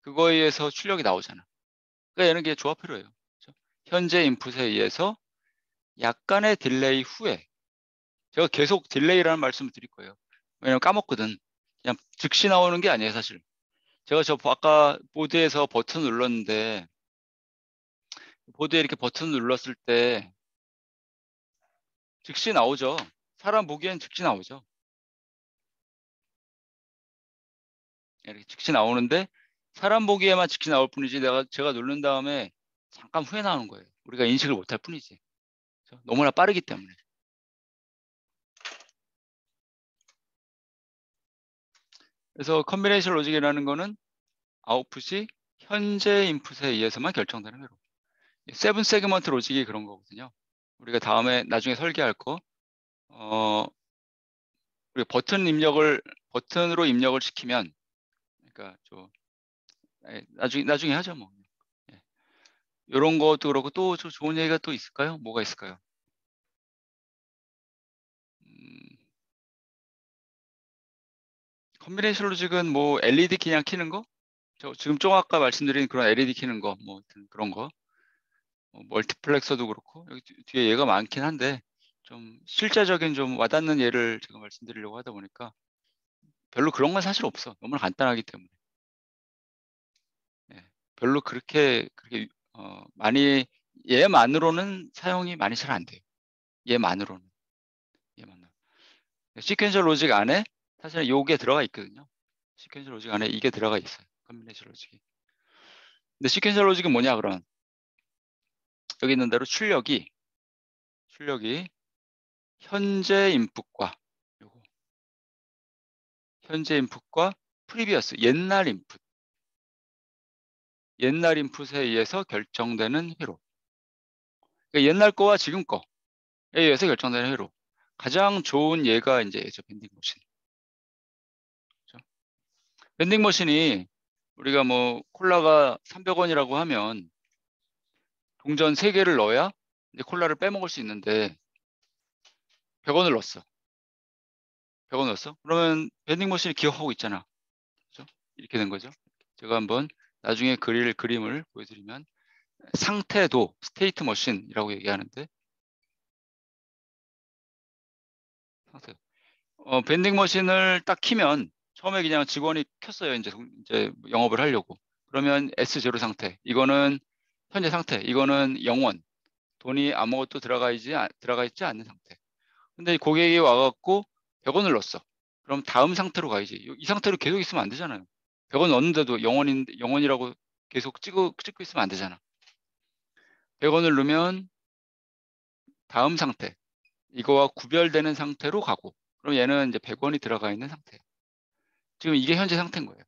그거에 의해서 출력이 나오잖아. 그러니까 얘는 게 조합회로예요. 그죠? 현재 인풋에 의해서 약간의 딜레이 후에 제가 계속 딜레이라는 말씀을 드릴 거예요. 왜냐면 까먹거든. 그냥 즉시 나오는 게 아니에요, 사실. 제가 아까 보드에서 버튼 눌렀는데 보드에 이렇게 버튼 눌렀을 때 즉시 나오죠. 사람 보기엔 즉시 나오죠. 이렇게 즉시 나오는데 사람 보기에만 즉시 나올 뿐이지 제가 누른 다음에 잠깐 후에 나오는 거예요. 우리가 인식을 못할 뿐이지. 그렇죠? 너무나 빠르기 때문에. 그래서 컨비네이션 로직이라는 거는 아웃풋이 현재 인풋에 의해서만 결정되는 회로. 세븐 세그먼트 로직이 그런 거거든요. 우리가 나중에 설계할 거 우리가 버튼으로 입력을 시키면 그러니까 나중에 하죠 뭐. 이런 것도 그렇고 또 좋은 얘기가 또 있을까요? 뭐가 있을까요? 컨비네이션 로직은 뭐 LED 그냥 켜는 거? 지금 좀 아까 말씀드린 그런 LED 켜는 거, 뭐 그런 거. 멀티플렉서도 그렇고 여기 뒤에 예가 많긴 한데 좀 실제적인 좀 와닿는 예를 제가 말씀드리려고 하다 보니까 별로 그런 건 사실 없어. 너무나 간단하기 때문에. 별로 그렇게 많이 얘만으로는 사용이 많이 잘 안 돼요. 얘만으로는. 시퀀셜 로직 안에 사실은 요게 들어가 있거든요. 시퀀셜 로직 안에 이게 들어가 있어요. 컨비네이션 로직이. 근데 시퀀셜 로직은 뭐냐 그럼 여기 있는 대로 출력이 현재 인풋과 현재 인풋과 프리비어스, 옛날 인풋에 의해서 결정되는 회로. 그러니까 옛날 거와 지금 거에 의해서 결정되는 회로. 가장 좋은 예가 이제 저 밴딩 머신. 그렇죠? 밴딩 머신이 우리가 뭐 콜라가 300원이라고 하면 동전 3개를 넣어야 이제 콜라를 빼먹을 수 있는데 100원을 넣었어. 100원 넣었어? 그러면 밴딩 머신이 기억하고 있잖아. 그렇죠? 이렇게 된 거죠. 제가 한번 나중에 그릴 그림을 보여드리면 상태도 스테이트 머신이라고 얘기하는데 상태. 밴딩 머신을 딱 키면 처음에 그냥 직원이 켰어요. 이제 영업을 하려고. 그러면 S0 상태. 이거는 현재 상태. 이거는 0원. 돈이 아무것도 들어가 있지 않는 상태. 근데 고객이 와갖고 100원을 넣었어. 그럼 다음 상태로 가야지. 이 상태로 계속 있으면 안 되잖아요. 100원 넣었는데도 0원이라고 계속 찍고 있으면 안 되잖아. 100원을 넣으면 다음 상태. 이거와 구별되는 상태로 가고. 그럼 얘는 이제 100원이 들어가 있는 상태예요. 지금 이게 현재 상태인 거예요.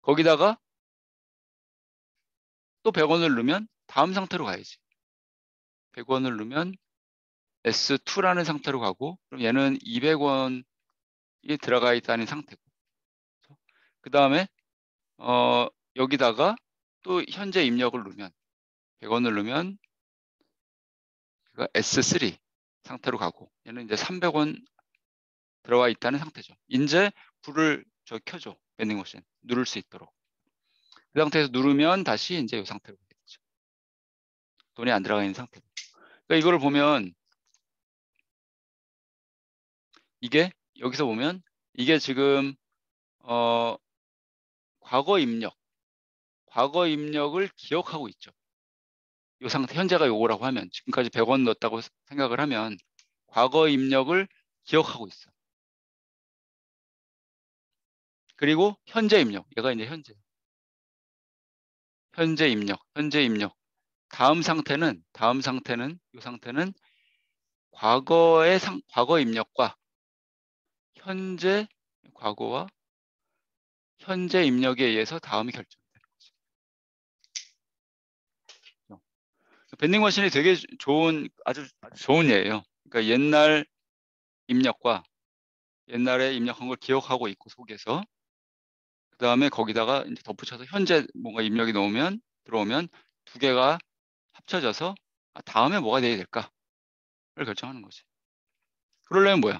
거기다가 또 100원을 넣으면 다음 상태로 가야지. 100원을 넣으면 S2라는 상태로 가고, 그럼 얘는 200원이 들어가 있다는 상태고. 그 다음에 여기다가 현재 입력을 넣으면 100원을 넣으면 S3 상태로 가고, 얘는 이제 300원 들어와 있다는 상태죠. 이제 불을 켜줘. 밴딩 머신 누를 수 있도록. 그 상태에서 누르면 다시 이제 이 상태로 되겠죠. 돈이 안 들어가 있는 상태고. 그러니까 이거를 보면 이게 여기서 보면 이게 지금 과거 입력을 기억하고 있죠. 이 상태 현재가 요거라고 하면 지금까지 100원 넣었다고 생각을 하면 과거 입력을 기억하고 있어. 그리고 현재 입력, 얘가 이제 현재 입력. 다음 상태는 이 상태는 과거 입력과 현재 과거와 현재 입력에 의해서 다음이 결정되는 거죠. 밴딩 머신이 되게 아주 좋은 예예요. 그러니까 옛날 입력과 옛날에 입력한 걸 기억하고 있고 속에서 그 다음에 거기다가 이제 덧붙여서 현재 뭔가 입력이 들어오면 두 개가 합쳐져서 다음에 뭐가 돼야 될까를 결정하는 거지. 그러려면 뭐야?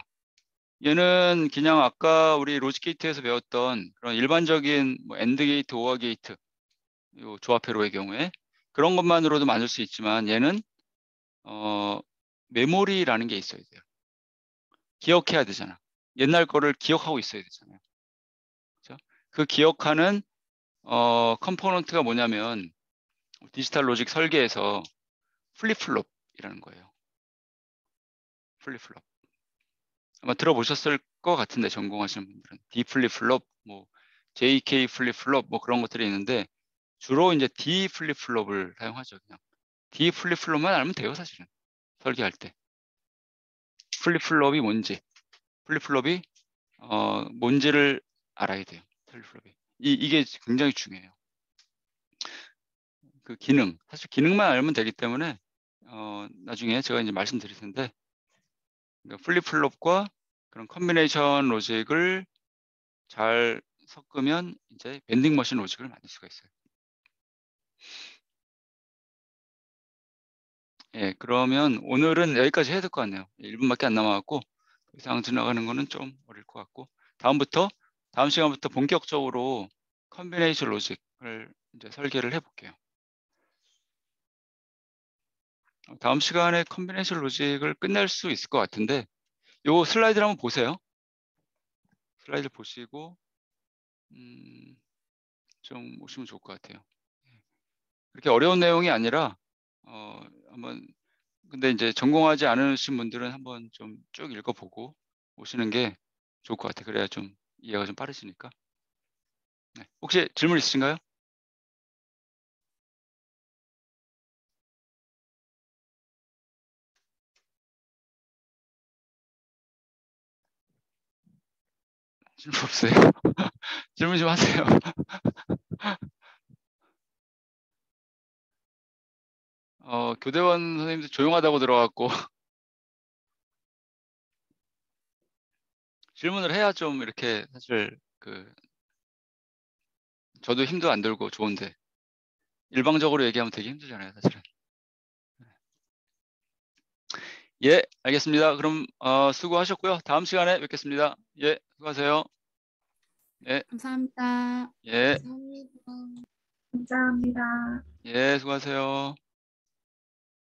얘는 그냥 아까 우리 로직 게이트에서 배웠던 그런 일반적인 뭐 엔드 게이트, 오어 게이트, 요 조합회로의 경우에 그런 것만으로도 만들 수 있지만 얘는 메모리라는 게 있어야 돼요. 기억해야 되잖아. 옛날 거를 기억하고 있어야 되잖아요. 그렇죠? 그 기억하는 컴포넌트가 뭐냐면 디지털 로직 설계에서 플립플롭이라는 거예요. 플립플롭. 아마 들어보셨을 것 같은데 전공하시는 분들은 D 플립플롭, 뭐 JK 플립플롭 뭐 그런 것들이 있는데 주로 이제 D 플립플롭을 사용하죠. 그냥 D 플립플롭만 알면 돼요, 사실은 설계할 때. 플립플롭이 뭔지를 알아야 돼요. 플립플롭이 이게 굉장히 중요해요. 그 사실 기능만 알면 되기 때문에 나중에 제가 이제 말씀드릴 텐데 그러니까 플립플롭과 그런 컨비네이션 로직을 잘 섞으면 이제 밴딩 머신 로직을 만들 수가 있어요. 예, 그러면 오늘은 여기까지 해야 될 것 같네요. 1분밖에 안 남아갖고 더 이상 지나가는 거는 좀 어릴 것 같고 다음 시간부터 본격적으로 컨비네이션 로직을 이제 설계를 해볼게요. 다음 시간에 컨비네이션 로직을 끝낼 수 있을 것 같은데 요 슬라이드를 한번 보세요. 슬라이드 보시고 좀 오시면 좋을 것 같아요. 그렇게 어려운 내용이 아니라 한번 근데 이제 전공하지 않으신 분들은 한번 좀 쭉 읽어보고 오시는 게 좋을 것 같아요. 그래야 좀 이해가 좀 빠르시니까. 네. 혹시 질문 있으신가요? 질문 없어요? 질문 좀 하세요. 교대원 선생님도 조용하다고 들어갔고 질문을 해야 좀 이렇게 사실 저도 힘도 안 들고 좋은데 일방적으로 얘기하면 되게 힘들잖아요, 사실은. 예, 알겠습니다. 그럼 수고하셨고요. 다음 시간에 뵙겠습니다. 예, 수고하세요. 예, 감사합니다. 예, 감사합니다. 감사합니다. 예, 수고하세요.